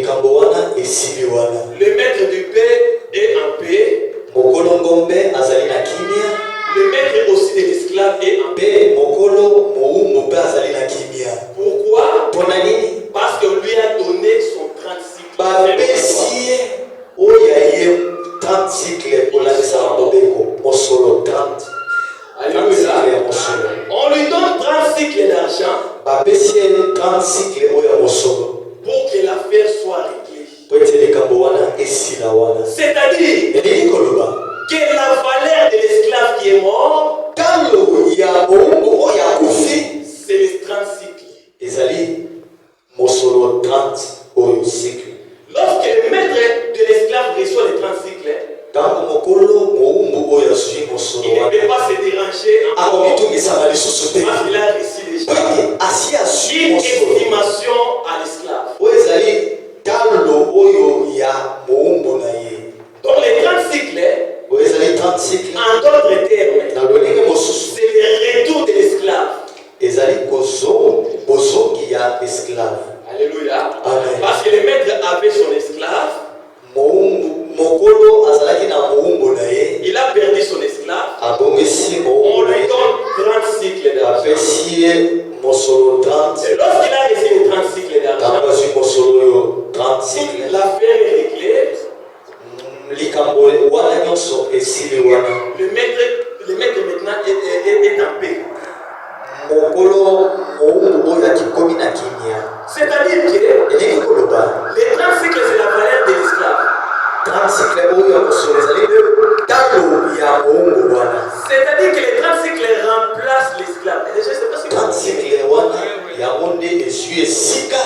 maître du paix est en paix. Le maître aussi de l'esclave est en paix. te. Parce qu'il a reçu déjà Asi asui une mosolo. estimation à l'esclave. Oyo ezali talo oyo ya moumbu na ye. Donc les 30 cycles, Oyo ezali 30 cycle. en d'autres termes, Na lolenge mosusu. c'est le retour de l'esclave. Ezali bozongi ya esclave. Alléluia. Amen. Parce que le maître avait son esclave. Mokolo azalaki na moumbu na ye. Il a perdu son esclave. Abongisi On moumbu na lui ye. donne 30 cycles d'argent. Apesi ye mosolo 30. Et lorsqu'il a reçu les 30 cycles d'argent, Ntango azwi mosolo oyo 30 cycle. l'affaire est réglée. Likambo wana nyonso esili wana. Le maître maintenant est en paix. Mokolo moumbu oyo akikomi na kimia. C'est-à-dire que Elingi koloba les 30 cycles, c'est la valeur de l'esclave. 30 cycle oyo ya mosolo ezali talo ya moumbu wana. C'est-à-dire que les 30 cycles remplacent l'esclave. Et je ne sais pas si 30 vous cycle wana yango nde ezwi esika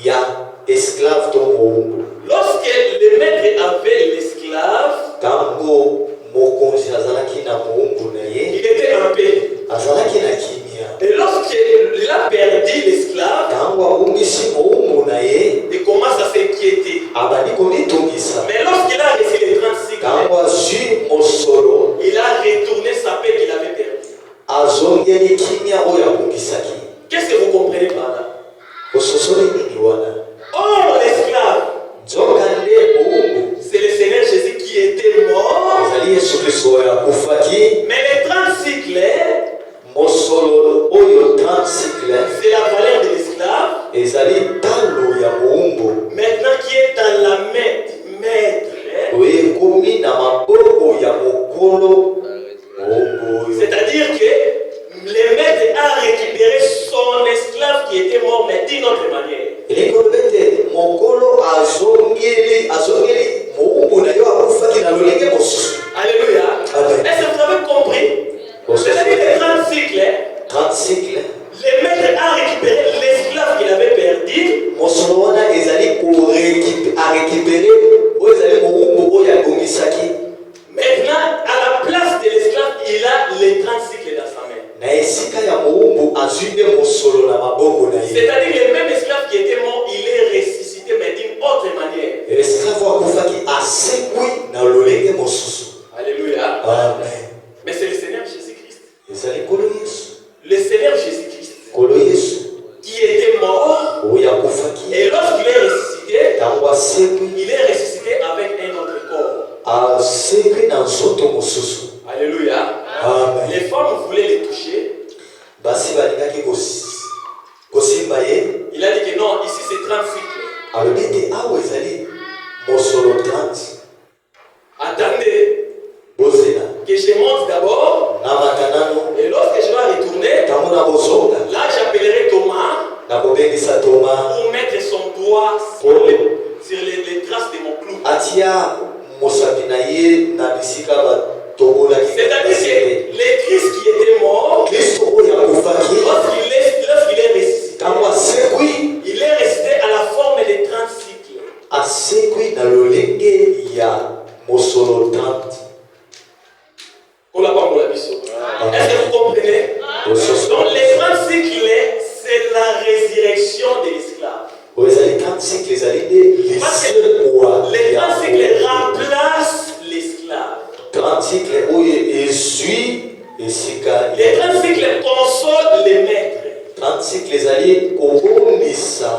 ya esclave to moumbu. lorsque le maître avait l'esclave, Ntango mokonzi azalaki na moumbu na ye il était en paix. azalaki na kimia. Et lorsqu'il a perdu l'esclave, Ntango abongisi moumbu na ye il commence à s'inquiéter. abandi komitungisa. Mais lorsqu'il a reçu les 30 cycles, Ntango azwi mosolo il a retourné sa paix qu'il avait perdue. azongeli kimia oyo abongisaki. Qu'est-ce que vous comprenez par là? Ososoli nini wana? Or, l'esclave, Nzoka nde moumbu c'est le Seigneur Jésus qui était mort. ezali Yesu Kristo oyo akufaki. Mais les 30 cycles, Mosolo oyo 30 cycle c'est la valeur de l'esclave. ezali talo ya moumbu Maintenant qui est dans la main du maître. oyo ekomi na maboko ya mokolo moumbu oyo. C'est-à-dire que le maître a récupéré son esclave qui était mort, mais d'une autre manière. elingi koloba ete mokolo azongeli moumbu na yo akufaki na lolenge mosusu. Alléluia. Amen. Est-ce que vous avez compris? C'est-à-dire les 30 cycles, 30 cycle le maître a récupéré l'esclave qu'il avait perdu. mosolo wana ezali arécupere oyo ezali moumbu oyo abongisaki. Maintenant, à la place de l'esclave, il a les 30 cycles dans sa main. Na esika ya moumbu azwi nde mosolo na maboko na ye. C'est-à-dire le même esclave qui était mort, il est ressuscité, mais d'une autre manière. esclave akufaki asekwi na lolenge mosusu. Alléluia. Amen. Mais c'est le Seigneur Jésus-Christ. ezali nkolo yesu. Le Seigneur Jésus-Christ nkolo yesu qui était mort, oyo akufaki et lorsqu'il est ressuscité, ntango asekwi il est ressuscité avec un autre corps. asekwi na nzoto mosusu. Alléluia. Amen. Les femmes voulaient le toucher. basi balingaki kosimba ye. Il a dit que non, ici c'est 30 cycles. alobi ete awa ezali mosolo 30. Attendez bozela que je monte d'abord, namata nano et lorsque je vais retourner, ntango nakozonga là j'appellerai Thomas nakobengisa toma pour mettre son doigt sur les traces de mon clou. atia mosapi na ye na bisika batobolaki. C'est-à-dire que le Christ qui était mort, kristo oyo akufaki lorsqu'il est ressuscité, ntango asekwi il est resté à la forme de 30 cycles. asekwi na lolenge ya mosolo 30. Est-ce que vous comprenez? Donc les 30 cycles, c'est la résurrection de l'esclave. oyo ezali 30 cycle ezali nde Parce lisekwa que les ya 30 cycles remplacent l'esclave. 30 cycle oyo ezwi esika. Les 30 cycles consolent les maîtres. 30 cycle ezali kobondisa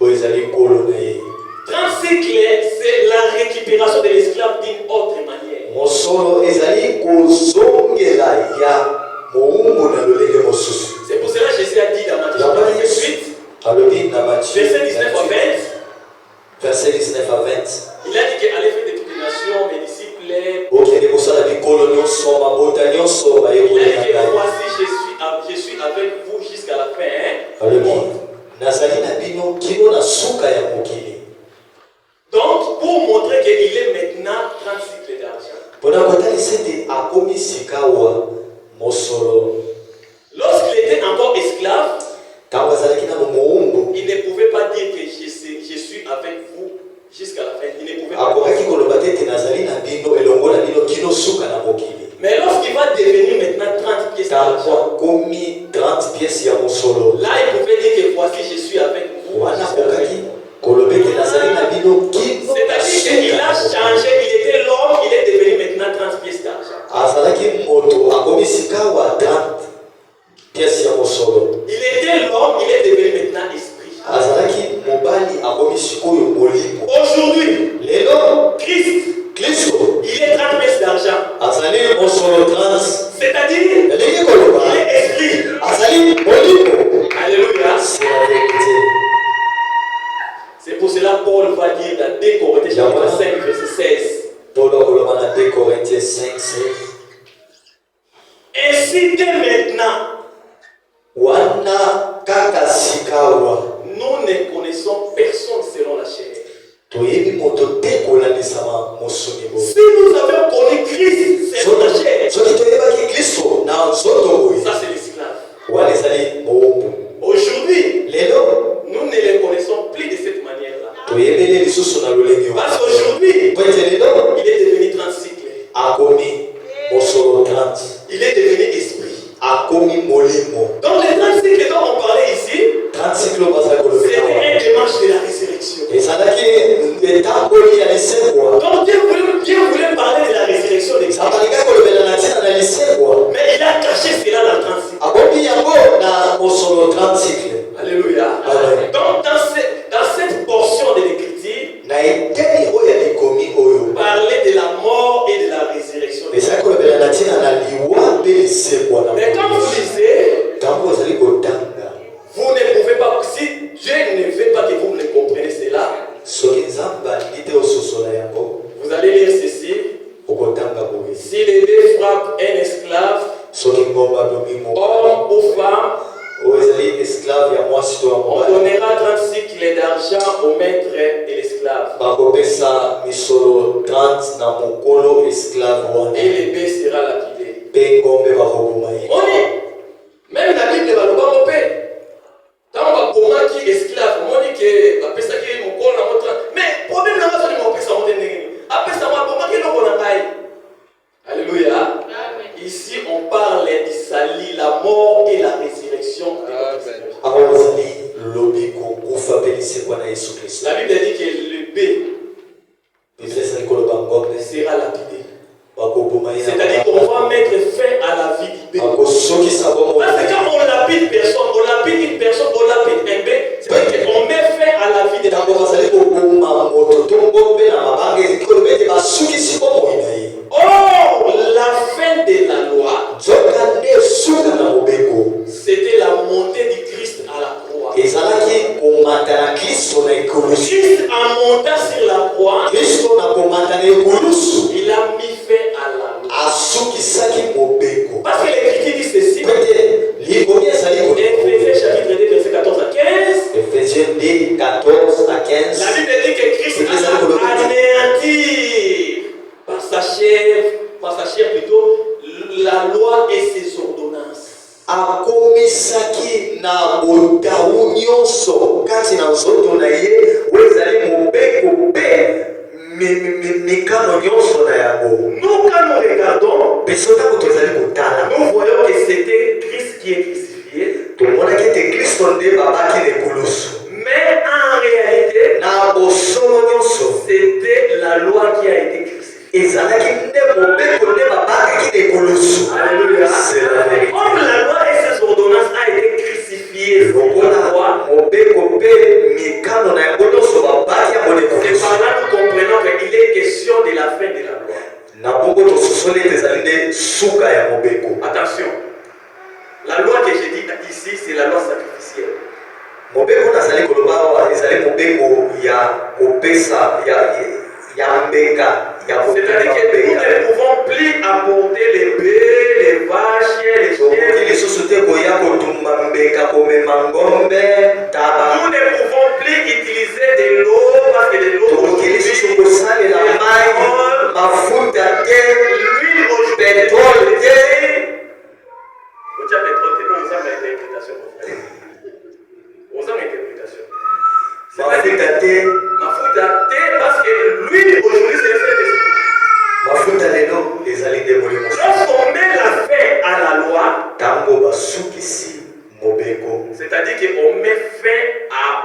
oyo ezali nkolo na ye. 30 cycles, c'est la récupération de l'esclave d'une autre manière. mosolo ezali kozongela ya moumbu na lolenge mosusu. C'est pour cela que Jésus a dit dans Matthieu chapitre 28, alobi na Matthieu verset 19 à 20, verset 19 à 20. il a dit qu'allez faire de toutes les nations, mes disciples. okende kosala bikolo nyonso mabota nyonso Il a bayekoli dit na que ngai. voici, je suis avec vous jusqu'à la fin. alobi nazali na bino kino na suka ya mokili. Donc, pour montrer qu'il est maintenant 30 cycles d'argent. mpona kotalisa ete akomi sika awa mosolo. Lorsqu'il était encore esclave, ntango azalaki nano moumbu il ne pouvait pas dire que je suis avec vous jusqu'à la fin. Il ne pouvait pas. akokaki koloba te ete nazali na bino elongo na bino kino suka na mokili. Mais lorsqu'il va devenir maintenant 30 pièces ntango d'argent, akomi 30 pièce ya mosolo. Là, il pouvait dire que voici, je suis avec vous. Wana kokaki kolobeke nazali na bino kino. C'est-à-dire qu'il a changé, il était l'homme, il est devenu maintenant 30 pièces d'argent. Azalaki moto akomi sika wa 30 pièce ya mosolo. Il était l'homme, il est devenu maintenant esprit. Azalaki mobali akomi sikoyo molimo. Aujourd'hui, lelo Kristo, il est 30 pièces d'argent. azali mosolo 30. C'est-à-dire, elingi koloba il est esprit. azali molimo. Alléluia. C'est la vérité. C'est pour cela Paul va dire dans 2 Corinthiens chapitre 5 verset 16. Paul koloba na 2 Corinthiens 5:16. Ainsi dès maintenant, wana kaka sikawa nous ne connaissons personne selon la chair. toyebi moto te kolandisama mosuni bo. Si nous avons connu Christ selon la chair, soki toyebaki kristo na nzoto boye ça c'est l'esclave. wana ezali mowumbu. Aujourd'hui, lelo nous ne les connaissons plus de cette manière-là. toyebeli lisusu na lolenge wana. Parce qu'aujourd'hui, po ete lelo il est devenu 30 cycles. akomi mosolo 30. Il est devenu esprit. akomi molimo. Donc les 30 cycles dont on parlait ici, 30 cycles bazali c'était kolobeka un démarche de la résurrection. ezalaki etamboli ya lisekwa. Donc Dieu voulait parler de la résurrection des Christ. abalingaki kolobela na ntina na lisekwa. Mais il a caché cela dans 30 cycles. akomi yango na mosolo 30 cycle. Alléluia. Amen. Donc dans cette portion de l'écriture, na eteni oyo ya likomi oyo parler de la mort et de la résurrection des Christ. ezali kolobela na ntina na liwa mpe lisekwa na Mais quand vous lisez, ntango ozali kotanga vous ne pouvez pas, si Dieu ne veut pas que vous ne compreniez cela, soki nzambe alingi te ososola yango vous allez lire ceci. okotanga boye. Si les deux frappent un esclave, soki ngomba adomi homme ou femme, oyo ezali esclave ya mwasi to ya on mobali donnera 30 cycles d'argent au maître de l'esclave. bakopesa misolo 30 na mokolo esclave wana Et le bœuf sera lapidé. mpe ngombe bakoboma ye. On est. Même la Bible va nous pas. Tant que comment qui esclave, on dit que la personne qui est mon corps la montre. Mais problème là, c'est mon personne on dit. Après ça, comment qui l'on a fait? Alléluia. Ici, on parle du salut, la mort et la résurrection. aho ozali lobiko kufa mpe lisekwa na yesu kristo. La Bible dit que le bœuf biblia ezali koloba ngombe sera lapidé. bakoboma ye. C'est-à-dire qu'on va mettre fin à la vie du bœuf. bakosokisa bongo. Parce que quand on lapide personne, on lapide une personne, on lapide un bœuf, c'est-à-dire qu'on met fin à la vie de la ntango bazali koboma moto to ngombe na mabanga ezali koloba ete basukisi bomoi na ye. Or, la fin de la loi, nzoka nde suka na mobeko c'était la montée du Christ à la croix. ezalaki komata na kristo na ekulusu. Christ en montant sur la croix, kristo na komata na ekulusu il a mis fin à la loi. asukisaki mobeko. Parce que l'Écriture dit ceci, pete likomi ezali Éphésiens chapitre 2, verset 14 à 15, Ephésiens 2, 14 à 15. la Bible dit que Christ a anéanti par sa chair plutôt, la loi et ses ordonnances. akomisaki na botawu nyonso kati na nzoto na ye oyo ezali mobeko mpe mikano nyonso na yango. Nous, quand nous regardons, mpe so ntango tozali kotala nous voyons que c'était Christ qui est crucifié. tomonaki ete kristo nde babaki na ekulusu. Mais en réalité, na bosolo nyonso c'était la loi qui a été crucifiée. ezalaki nde mobeko nde babakaki na ekulusu. Alléluia. C'est la vérité. Comme la loi et ses ordonnances a été crucifiée sur la lokola croix, mobeko mpe mikano na yango nyonso babaki yango na c'est ekulusu. par là nous comprenons qu'il est question de la fin de la loi. na bongo tososoli ete ezali nde suka ya mobeko. Attention, la loi que j'ai dit ici, c'est la loi sacrificielle. mobeko nazali koloba awa ezali mobeko ya kopesa ya mbeka ya C'est-à-dire que nous ne pouvons plus apporter les bœufs, les vaches, les soki chiens. lisusu te koya kotumba mbeka komema ngombe taba. Nous ne pouvons plus utiliser de l'eau parce que de l'eau tokoki lisusu kosalela mai mafuta te l'huile aujourd'hui, petrole te. Vous avez interprétation, mon frère. Vous avez interprétation. mafuta te Mafuta te parce que l'huile aujourd'hui c'est le Saint-Esprit. mafuta lelo ezali nde molimo. Lorsqu'on met la fin à la loi, ntango basukisi mobeko C'est-à-dire qu'on met fin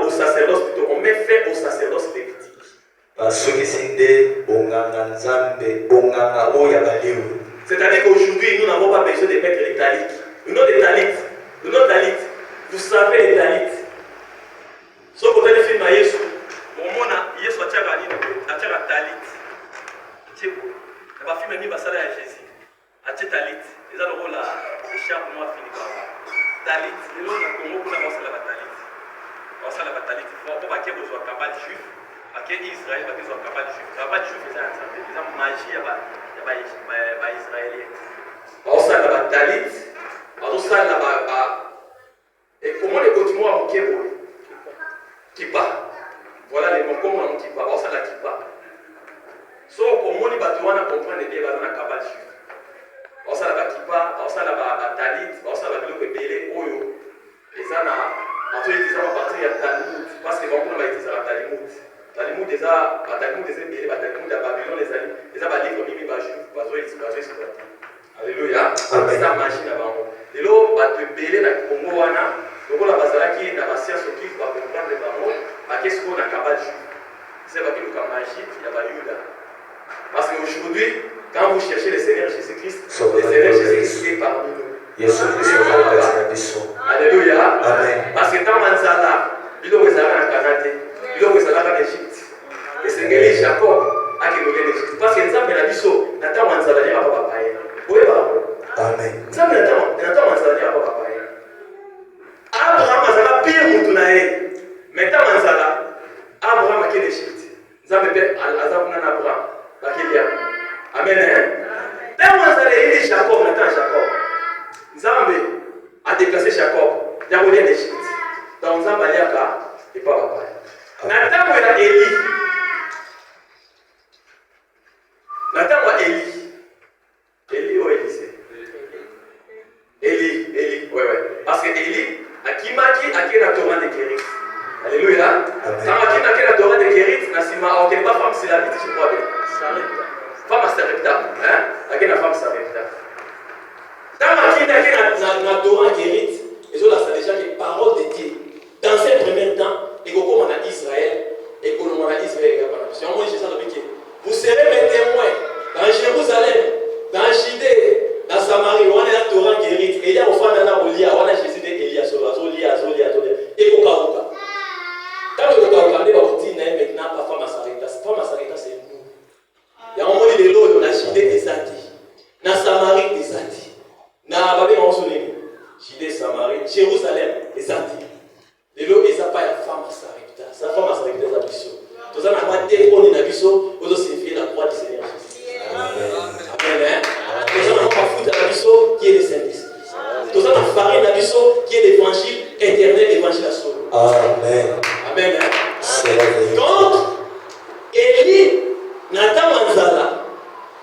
au sacerdoce, plutôt, on met fin au sacerdoce lévitique. C'est-à-dire qu'aujourd'hui, nous n'avons pas besoin de mettre les talites. Nous avons des talites. Nous avons des talites. Vous savez les talites. Sauf que vous avez fait ma Yesu. Mon mona, Yesu a tiré la talit. C'est beau. Il va faire même basala à Jésus. A tiré talit. Les gens ont la écharpe pour moi fini par là. Talit. Les gens ont Congo pour la basala à talit. Basala à talit. Il faut pas qu'il y ait besoin de cabal juif. À quel Israël va besoin de cabal juif. Cabal juif, c'est un ensemble. Les gens magie à Israélien. Basala à talit. Basala à. Et comment les continuons à moquer pour eux? Kipa. Voilà les mots, comment on kipa. On s'en a kipa. So, comment les bateaux on comprendre bien, on a cabal juif. On s'en a kipa, on s'en a talit, on s'en a bloqué belé, oyo. Et ça, on a dit ça va partir à Talmud. Parce que beaucoup on va utiliser la Talmud. Talmud déjà, Talmud déjà belé, Talmud à Babylone, les amis. Déjà, va livre mimi va juif, va jouer exploité. Alléluia. C'est ça machine avant. Et là, va te belé dans le Congo wana. Donc la basala qui est dans la science qui va comprendre les mamans, qu'est-ce qu'on a cabal juif. C'est pas qu'il y a magie, il y a Yuda. Parce qu'aujourd'hui, quand vous cherchez le Seigneur Jésus-Christ, le Seigneur Jésus-Christ est parmi nous. Alléluia. Amen. Parce que dans Manzala, il y a un Canada, il y a un en Égypte. Et c'est que Jacob a été en Égypte. Parce que nous avons un biseau, nous avons un Manzala, il n'y a pas papa. Oui, amen. Nous avons un Manzala, il n'y a pas papa. Abraham a pire mutunae. Maintenant Manzala, Abraham a quitté l'Égypte. Nous avons fait Abraham. Amen. Quand Manzala est Jacob, maintenant Jacob. Nzambe a déplacé Jacob. Il a volé l'Égypte. Donc Nzambe a dit et pas papa. Nathan il a Élie. Nathan a Élie. Élie ou Élisée? Élie, ouais. Parce que Élie, Akimaki a quitté la Torah de Kérit. Alléluia. Quand Akimaki a quitté la Torah de Kérit, Nassima, on n'est pas femme, c'est la vie, je crois bien. Femme à Sarepta. Hein? Akimaki la femme Sarepta. Quand Akimaki a quitté la Torah de Kérit, ils ont déjà les paroles de Dieu. Dans ces premiers temps, et comme on a Israël, et comme on a Israël, vous serez mes témoins dans Jérusalem, dans Judée, dans Samarie, on a la Torah guérite. Et il y a au fond de la Olia, on a Jésus de Elia, Zolia. Et au Kaouka. Quand le Kaouka, on va dire maintenant, pas femme à s'arrêter. Femme à s'arrêter, c'est nous. Il y a un moment où il est là, on a Judée des Zati. Dans Samarie des Zati. Dans Babé, on se dit Judée, Samarie, Jérusalem des Zati. Et là, il n'y a pas de femme à s'arrêter. Sa femme à s'arrêter, c'est la mission. Tout ça, on a des points de mission, on doit signifier la croix du Seigneur Jésus. Amen. Tout ça, on a pas foutre à la mission qui est le Saint-Esprit. Tout ça, on a farine à la mission qui est l'évangile éternel, l'évangile à soi. Amen. Amen. Donc, Élie, Nathan Manzala,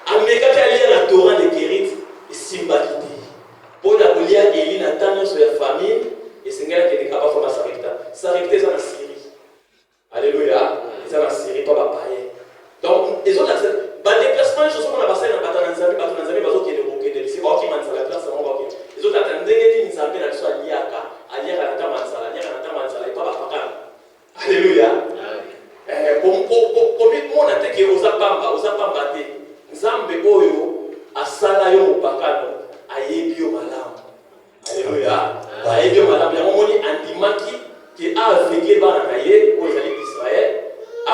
Ameka qui a lié la Torah de Kérit, et Simba qui dit. Pour la Olia, Élie, Nathan, sur la famille, et c'est un qui est capable de faire Sarepta. Sarepta, c'est en Syrie. Alléluia. C'est en Syrie, pas pareil. Donc, les autres, le déplacement, je sais qu'on a passé dans le Nzambi, qui est le bouquet de lycée, qui m'a dit la place, les autres attendaient que Nzambi n'a pas Aliaka, Aliaka n'a pas Manzala, et pas Bafakan. Alléluia. Pour on a dit que Osapamba, Nzambe Oyo, Asala Yo Bakano, Ayebio Malam. Alléluia. Ayebio Malam, il y a un moment Andimaki qui a vécu dans la Naye, aux alliés d'Israël, à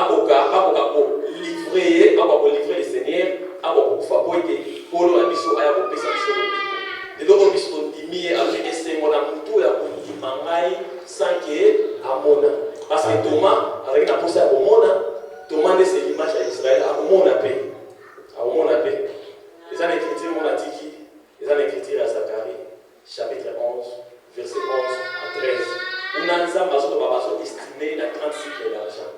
livrer le Seigneur, à Faboïté, pour le Abisso, à la Pessa de l'eau. Et donc, on dit, avec ces monamuto, et à Mangaï, sans qu'il y ait Amona. Parce que Thomas, avec la pensée à Mona, Thomas c'est l'image à Israël, à Mona paix. À Mona paix. Les années écritures, mon atiki, les années écritures à Zacharie, chapitre 11, verset 11 à 13. On a estimé à 30 cycles d'argent.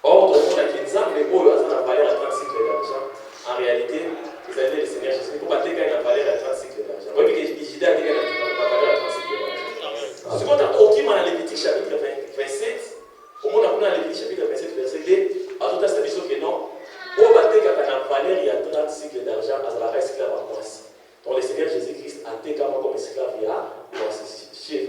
Or, tout le monde a dit mais pour le hasard, on a parlé à 30 cycles d'argent. En réalité, les années du Seigneur Jésus, il ne faut pas dire qu'on a parlé à 30 cycles d'argent. Vous voyez que Ijida a dit qu'on a parlé à 30 cycles d'argent. Ce qu'on a dit dans Lévitique chapitre 27, au monde a dans Lévitique chapitre 27, verset 2, à tout à cette que non, pour battre qu'on a parlé il y a 30 cycles d'argent, à la esclave à moi. Donc, le Seigneur Jésus-Christ a été comme esclave il y a 6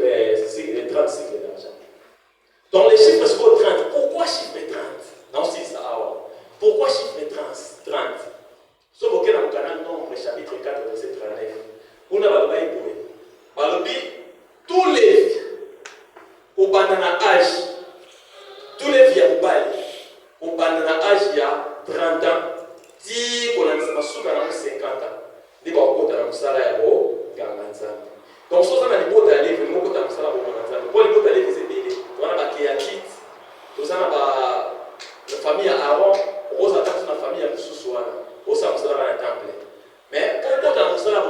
au banana âge, tous les vieux au banana âge il y a 30 ans, si on a 50 ans, il y a un salaire donc si on a des bottes à aller, il y a un salaire pour les bottes à aller, on a des kéatites, on a la famille à Aaron, on a la famille à Moussouana, on a un salaire à un temple. Mais pour qu'on ait un salaire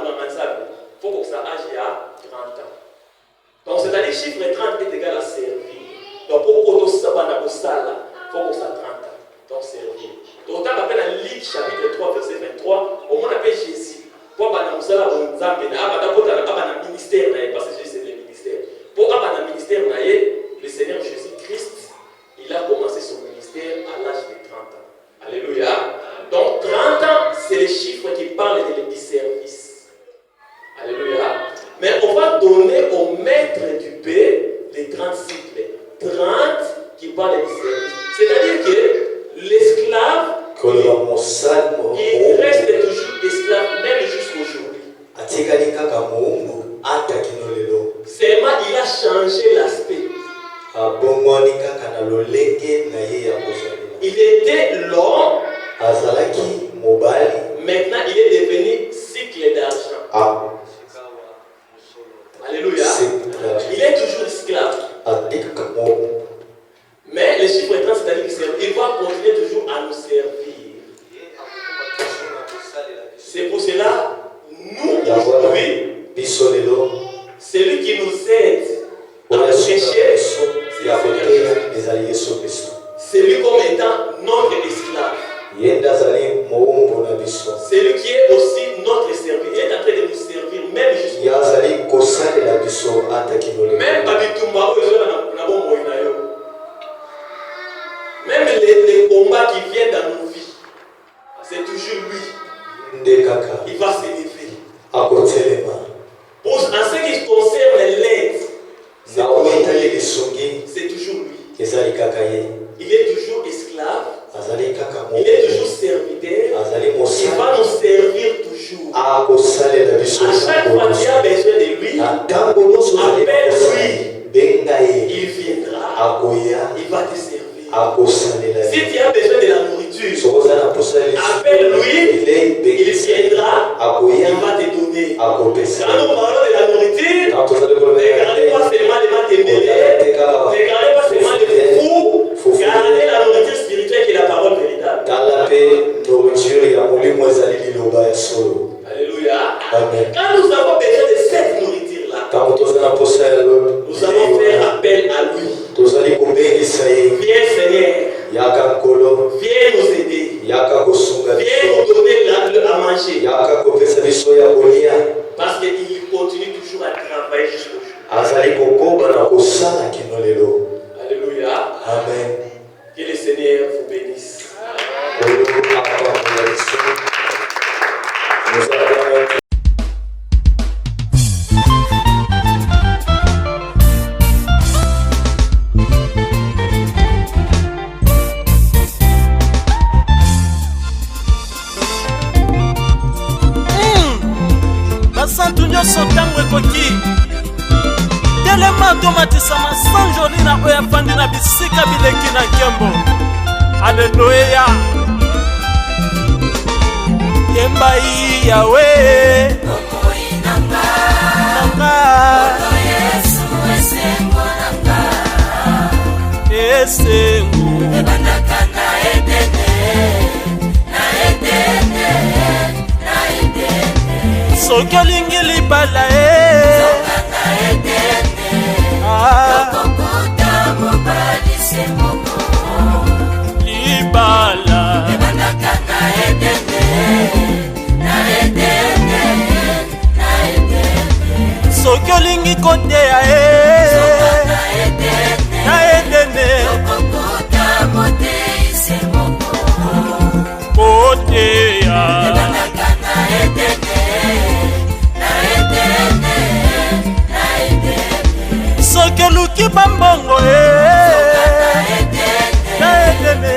pour il faut que ça âge il y a 30 ans. Donc c'est-à-dire chiffre 30 est égal à servir. Donc pour qu'on ait ça, il faut que ça ait 30 ans. Donc servir. Donc on appelle à Luc chapitre 3 verset 23, au moins on appelle Jésus. Pour qu'on ait ça, on a un ministère, parce que Jésus c'est le ministère. Pour qu'on ait un ministère, le Seigneur Jésus-Christ, il a commencé son ministère à l'âge de 30 ans. Alléluia. Donc 30 ans, c'est le chiffre qui parle de service. Alléluia. Mais on va donner au maître du paix les 30 cycles. 30 qui parlent du service. C'est-à-dire que l'esclave, il reste toujours esclave, même jusqu'aujourd'hui. Seulement, il a changé l'aspect. Il était l'homme. Maintenant, il est devenu cycle d'argent. Alléluia. Il est toujours esclave. Mais le chiffre 30, c'est-à-dire qu'il va continuer toujours à nous servir. C'est pour cela, nous, aujourd'hui, celui qui nous aide à prêcher, c'est lui comme étant notre esclave. C'est lui qui est aussi notre serviteur. Il est en train de nous servir, même jusqu'à même même les combats qui viennent dans nos vies, c'est toujours lui. Il va s'élever. En ce qui concerne l'aide, c'est toujours lui. Il est toujours esclave. Il est toujours serviteur. Il va nous servir toujours. À chaque fois qu'il y a besoin de lui, appelle-lui. Il viendra. Il va te servir. Si tu as besoin de la nourriture, appelle-lui. Il viendra. Il va te donner. Quand nous parlons de la nourriture, regardez pas seulement les mains téméraires, regardez pas seulement les fous, regardez la nourriture spirituelle qui est la parole véritable. Alléluia. Amen. Quand nous avons besoin de cette nourriture-là, nous allons faire appel à lui. Viens Seigneur, viens nous aider, viens nous donner à manger, parce qu'il continue toujours à travailler jusqu'au jour. Alléluia. Amen. Que le Seigneur vous bénisse. basantu nyonso ntango ekoki telema tomatisama sanjoli na oyo afandi na bisika bileki na nkembo. Aleluya. Yembai yawe nanga esengo ebandaka na edene soki olingi libala libala soki olingi koteya na edene koteya soki oluki bambongo na edene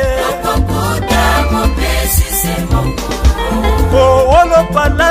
owolopala